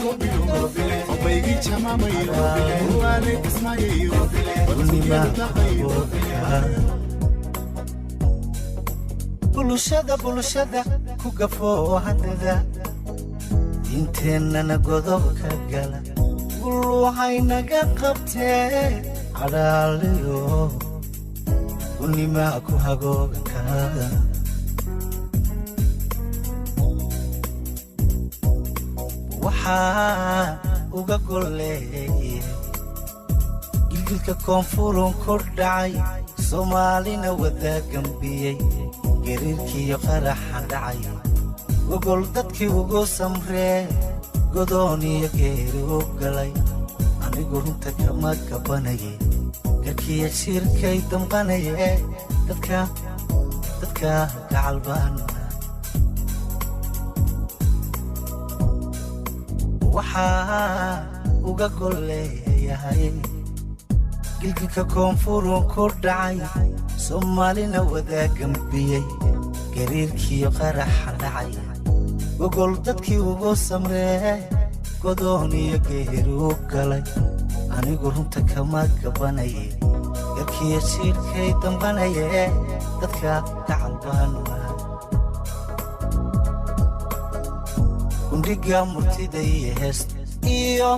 Gobile, obaygi chamamayo, uwane kismayo,
bulshada ku gafo hadada inteennana godobka gala waxaynaga qabtee cadhaaliyo unimaa ku hagooganka waxaa uga golleeyay gilgilka koonfurun ku dhacay soomaalina wadaa gambiyey gariirkiiyo qaraxa dhacay gogol dadkii ugu samree godoon iyo geeri u galay anigu runta kama gabanayay garkiiyo shirkay damqanaye dadka gacalbaan waxaa uga golleeyahay gilgilka koonfurun ku dhacay soomaalina wadaa gambiyey gariirkiiyo qaraxa dhacay gogol dadkii ugu samree godoon iyo geeri u galay anigu runta kama gabanayay garkiiyo shirkay damqanaye dadka gacalbaan gundhiga murtida iyo heesta iyo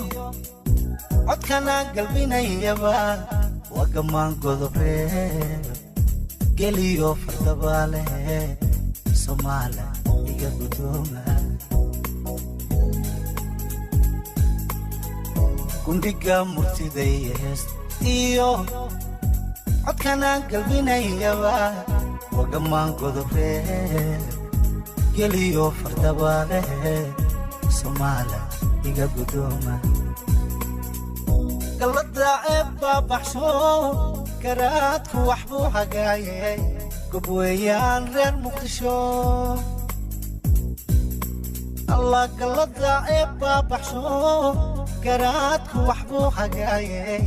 codkana galbinayaba waa gammaan godobree geliyo fardabaale soomaala iga gudooma gundhiga murtida iyo heesta iyo codkana galbinayaba waa gammaan godobree geliyo fardabaale soomaala iga gudooma galada eebbaa baxsho garaadku wax buu hagaayay gob weeyaan reer muqdisho allah galada eebbaa baxsho garaadku wax buu hagaayay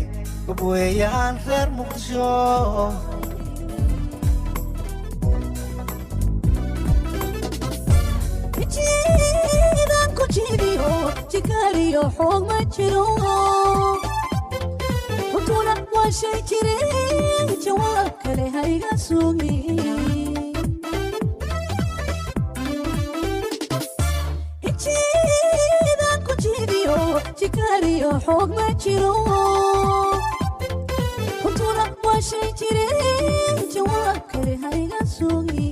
gob weeyaan reer muqdisho
jikariyo xoog ma jiro hutuna waa shay jire jawaab kale hayga sugi iyo xoog ma jiro kuntuna waa shay jire jawaab kale hayga sugi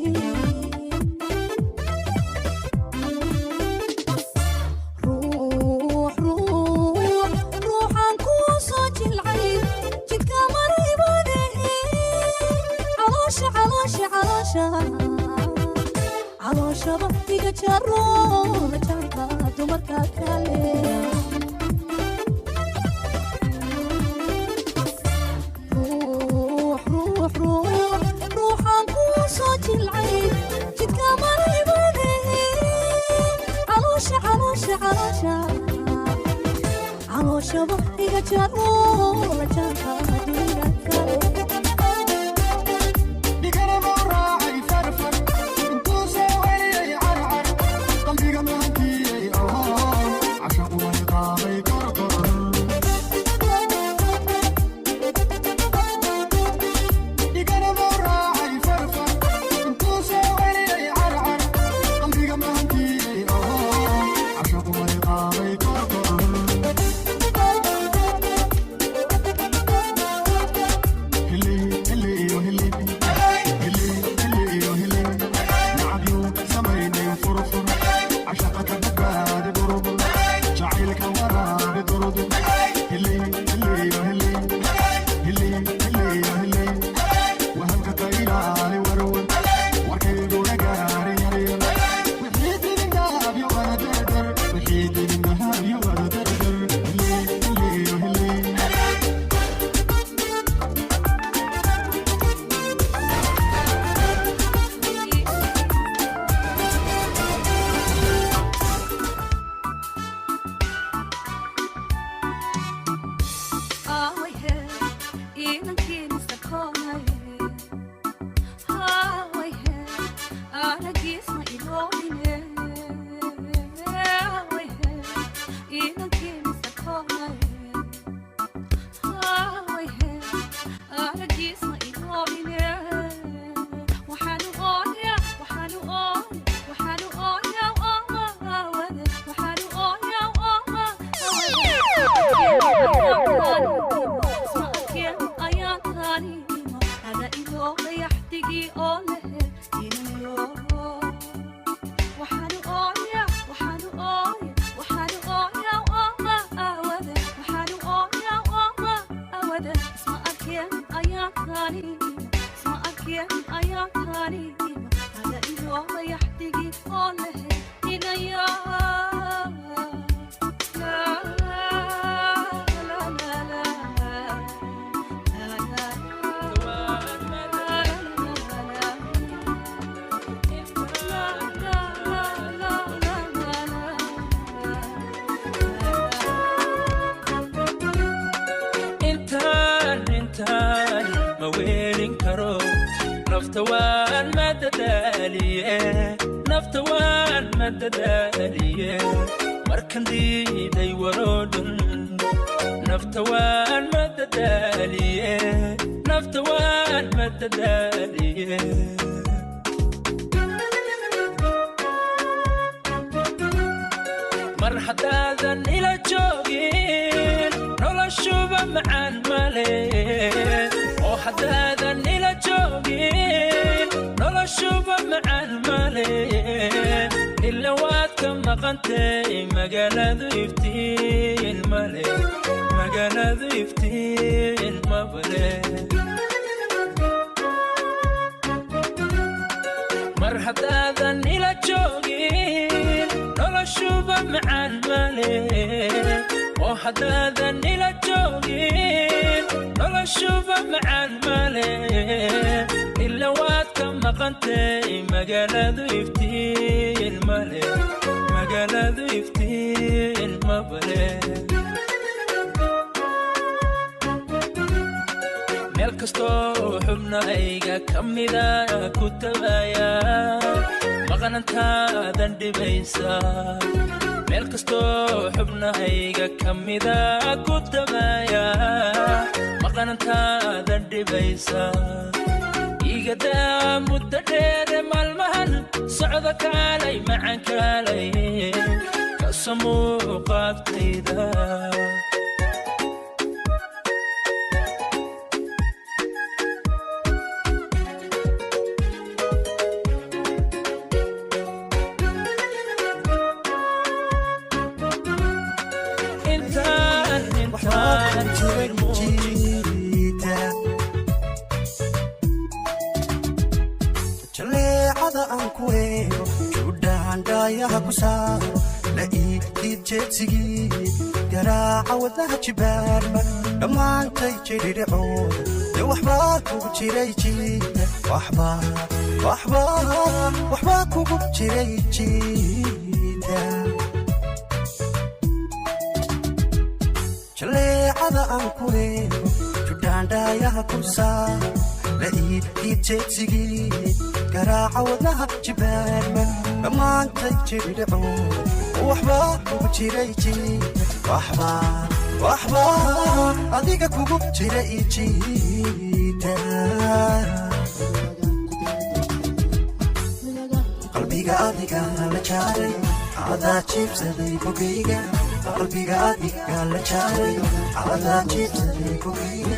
ruuxaan kuu soo jilcay jidka maray badehe calooshaba iga jaro la jaanka dumarka kale ruuxaan kuu soo jilcay jidka maray badehe calooshaba iga jaro la jaanka dumarka kale
meel kastoo xubnahayga ka mida ku tabaya maqnantaadan dhibaysa meel kastoo xubnahayga ka mida ku tabaya maqnantaadan dhibaysa igadaa muddo dheere maalmahan socda kaalay macan kaalay ka samuu qaabtayda
daayaha ku saaro la iid jeedsigii garaaca wadnaha jibaarma dhammaantay jidhidhicooda dee waxbaa kugu jiray jiida waxbaa kugu jiray jiida jaleecada aan ku reebo judhaandhaayaha ku saaro la iid jeedsigii garaaca wadnaha jibaarma dhammaantay jidhidhicooda waxbaa kugu jiray jiida waxbaa adiga kugu jira ijiida qalbiga adiga la jaaray adaa jiibsaday bogayga qalbiga adiga la jaaray adaa jiibsaday bogayga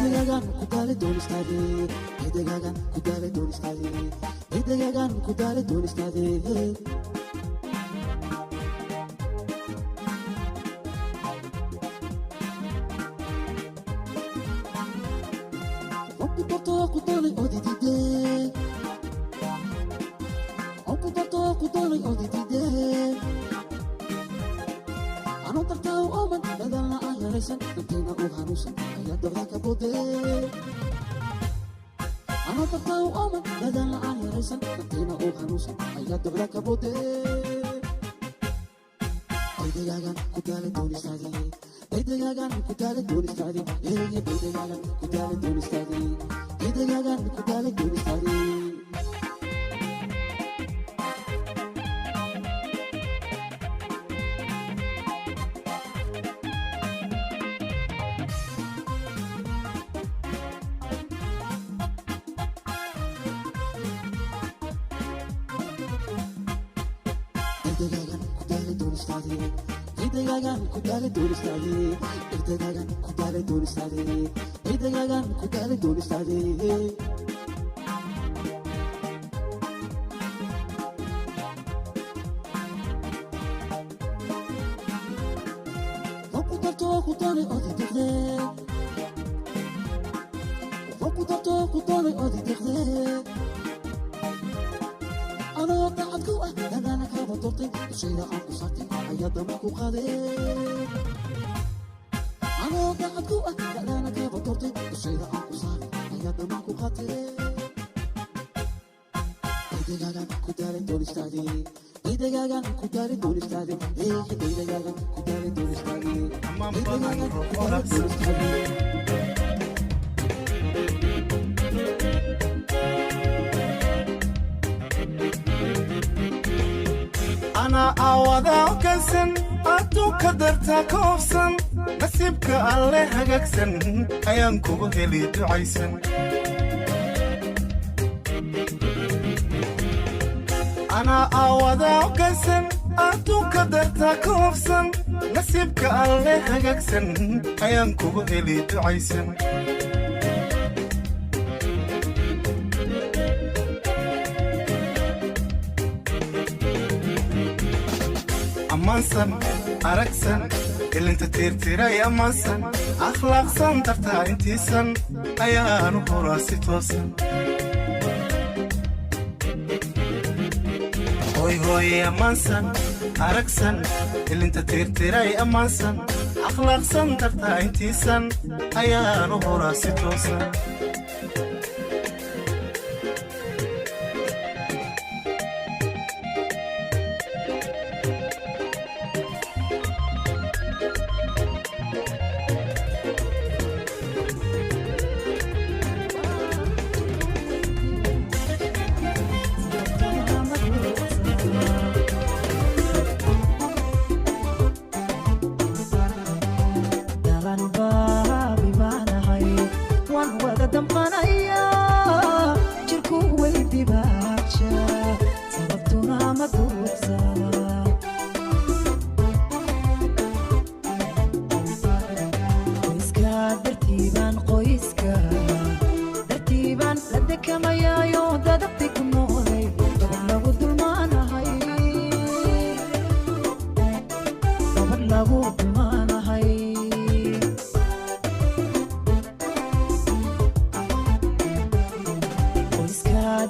أنا أوضع كسن أتو كدرتا كوفسن نسيبك الله هجكسن أيانكو هلي دعيسن أنا أوضع كسن أتو كدرتا كوفسن نسيبك الله هجكسن أيانكو هلي دعيسن أمانسن أركسن اللي انت تيرتيراي أمانسن أخلاقسن ترتا انتيسن أيانو براسي توسن هوي أمانسن أركسن اللي انت تيرتيراي أمانسن أخلاقسن ترتا انتيسن أيانو براسي توسن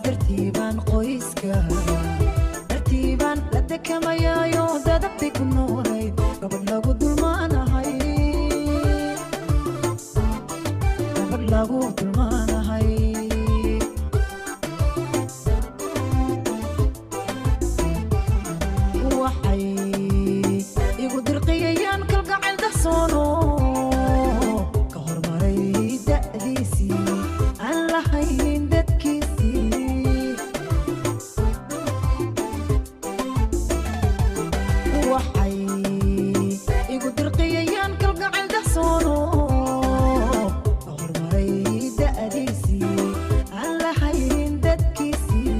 dartiibaan qoyska dartiibaan la dekamaya dulmanayo dadabti ku noolayd gabadh lagu dulmanahay gabadh lagu dulmanahay waxay igu dirqiyayaan kalgacayl dahsoono ka hormaray da'diisii aan lahayn dadkiisii waxay igu dirqiyayaan kalgacayl dahsoono ka hormaray da'diisii aan lahayn dadkiisii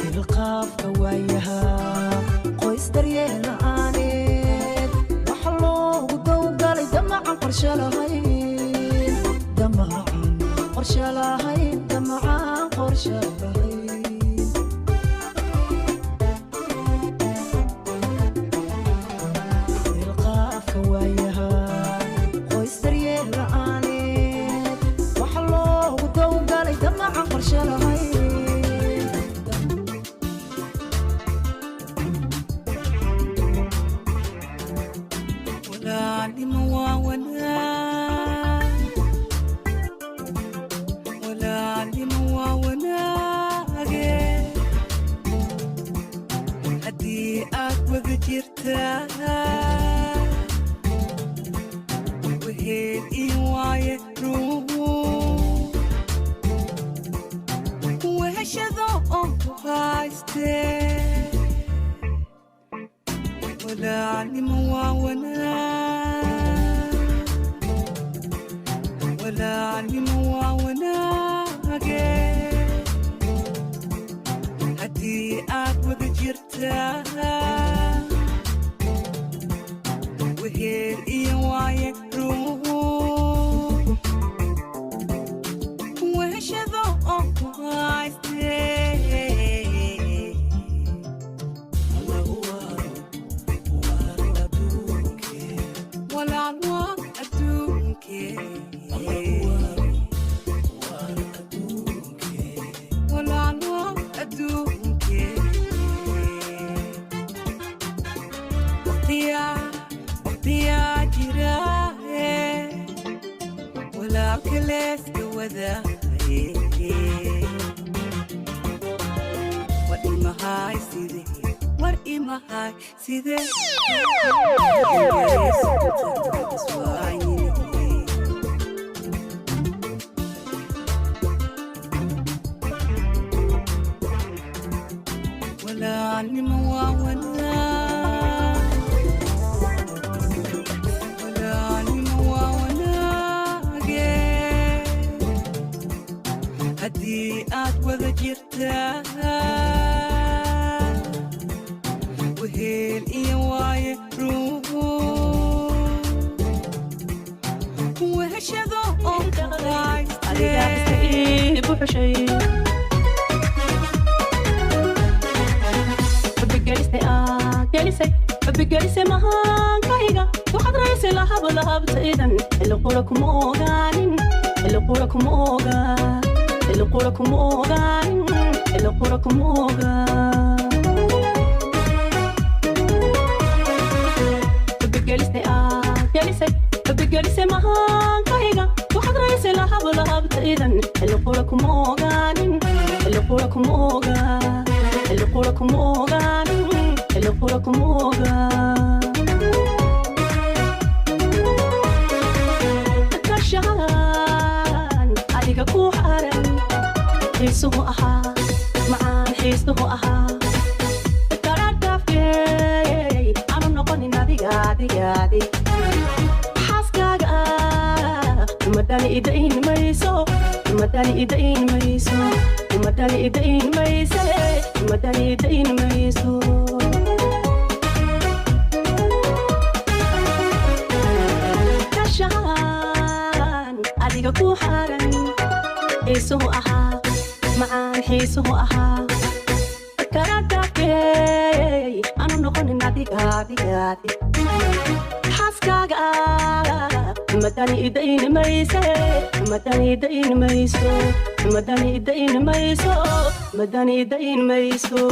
ilqaafka waayahaa qoys daryeel la'aaneed waxa loogu dowgalay damacan qorshe lahayn damacan qorshe lahayn damacan qorshe lahayn ilqaafka waayahaa qoys daryeel la'aaneed waxa loogu dowgalay damacan qorshe lahayn
walaalnimo waa wanaag walaalnimo waa wanaage haddii aad wada jirtaa wehel iyo waaye ruu weheshado oo ku haystee walaalnimo waa wanaag walaalnimo waa wanaage haddii aad wada jirtaa wehel iyo waaye ruu weheshado oo ku haystee walaal waa adduunkee walaal waa adduunkee waqtiyaa jiraaye walaalka leeska wadaaye war imahay sidee war imahay sidee walaalnimo waa wanaag walaalnimo waa wanaage haddii aad wada jirtaa wehel iyo waaye ruu weheshado oo ku haystee
بقريسي مهانكايغا وحد رئيسي لهب لهبت إذن اللي قولكم أوغانين اللي قولكم أوغان اللي قولكم أوغانين اللي قولكم أوغان بقريسي مهانكايغا وحد رئيسي لهب لهبت إذن اللي قولكم أوغانين اللي قولكم أوغان اللي قولكم أوغانين اللي قولكم أوغان كرشان عليك كوحرن حيسه أها معان حيسه أها كردافكي أنا نقولي نادي قادي قادي حاسكاقا مداني إيدين ميسو مداني إيدين ميسو مداني إيدين ميسو مداني إيدين ميسو كرشان عليك كوحرن حيسه أها معان حيسه أها كردافكي أنا نقولي نادي قادي قادي xaaskaaga madani idayn mayse madani idayn mayso madani idayn mayso madani idayn mayso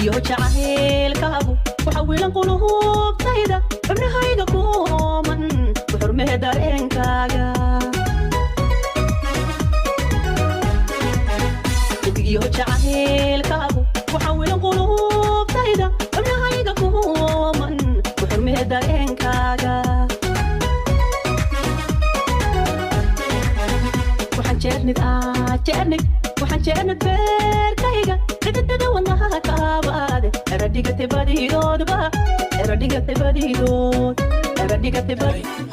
iyo jacaylkaagu waxawilan qulubtayda xubnahayga kuuman ku xurmee dareenkaaga iyo jacaylkaagu waxawilan qulubtayda xubnahayga kuuman ku xurmee dareenkaaga waxaan jeernid beerkayga xididada wadnaha kaabaade eradhigate badidoodba eradhigate badidood eradhigate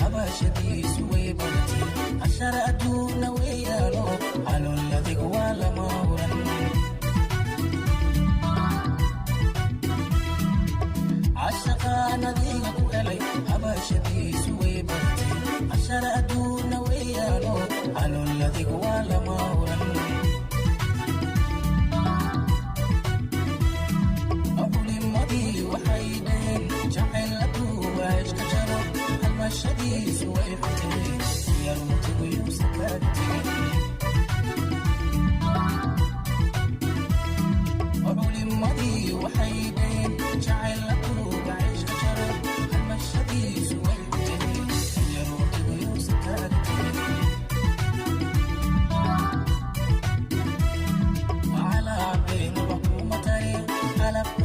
habashadiisu way badatay cashar adduuna weyaalo calooladiga waa lama huran cashaqaan adiga ku helay habashadiisu way badatay cashar adduuna weyaalo calooladiga waa lama huran waxay dhaheen jacayladu waa iska jaro halmashadiisu way xutay yarmutuguyuusa kaagtay culimadii waxay dhaheen jacayladu waa iska jaro halmashadiisu way xutay yarmutuguyuusa kaagtay wacalaa been waxkumatay qalabka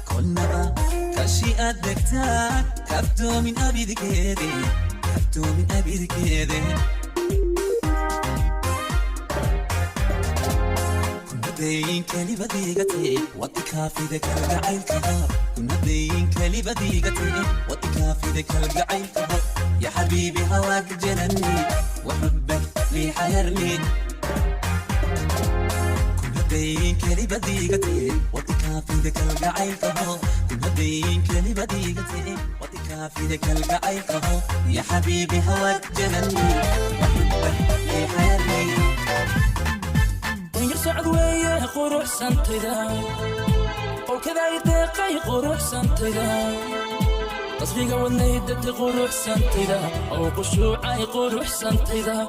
كلنا كشي أدكتا كبدو من أبيد كيدي كبدو من أبيد كيدي كنا دين كلي بديقتي واتكافي ذاك القعيل كبار كنا دين كلي بديقتي واتكافي ذاك القعيل كبار يا حبيبي هواك جنني وحبك لي حيرني دين كلي بديقتي واتكافي ذاك القعيل كبار كنا دين كلي بديقتي واتكافي ذاك القعيل كبار يا حبيبي هواك جنني وحبك لي حيرني
يرسع ذويه قروح سنتدا وكذا يدقي قروح سنتدا تصفيق والنيدة قروح سنتدا أو قشوعي قروح سنتدا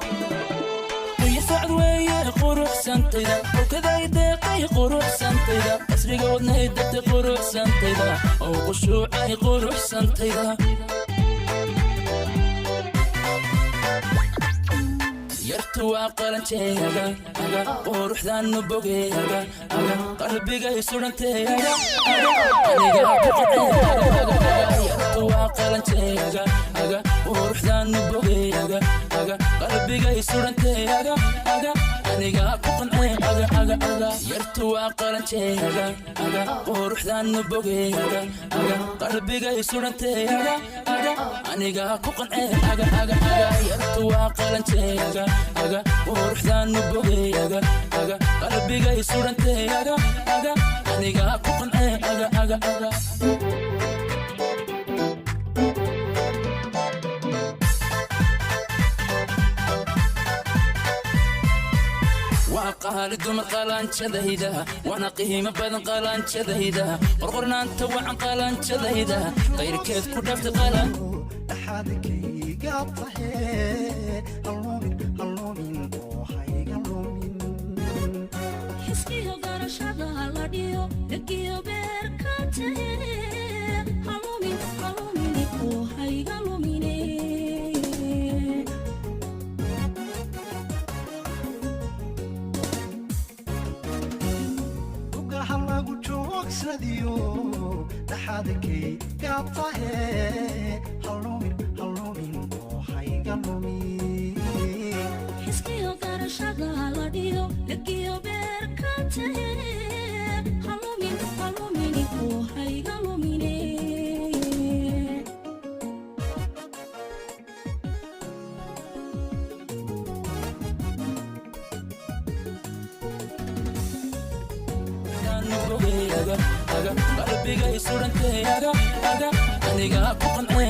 يرسع ذويه قروح سنتدا وكذا يدقي قروح سنتدا تصفيق والنيدة قروح سنتدا أو قشوعي قروح سنتدا يرتوى قرنتيغا قروح ذا نبوغيغا قلبي يسرنتيغا يرتوى قرنتيغا قروح ذا نبوغيغا قلبي يسرنتيغا aniga ku qancay yartuwa qaranteega quruxda nabogeyga qalbiga isurantayga aniga ku qancay yartuwa qaranteega quruxda nabogeyga qalbiga isurantayga aniga ku qancay قال دم قالان شذيدا وانا قيمة بدن قالان شذيدا ورقرنا انت وعن قالان شذيدا غير كيف كدفت قالان
حادكي قطحي اللومين روحي اللومين
حسكي هدار شادها لديو لكيو بركاتي اللومين روحي اللومين
radiyo dhaxadkay gaabtahe hallumin oo hayga lumin
Iskiyo garashada la dhiyo lagiyo beerkante halumini oo hayga lumine
qalbiga isurantay aniga ku qancay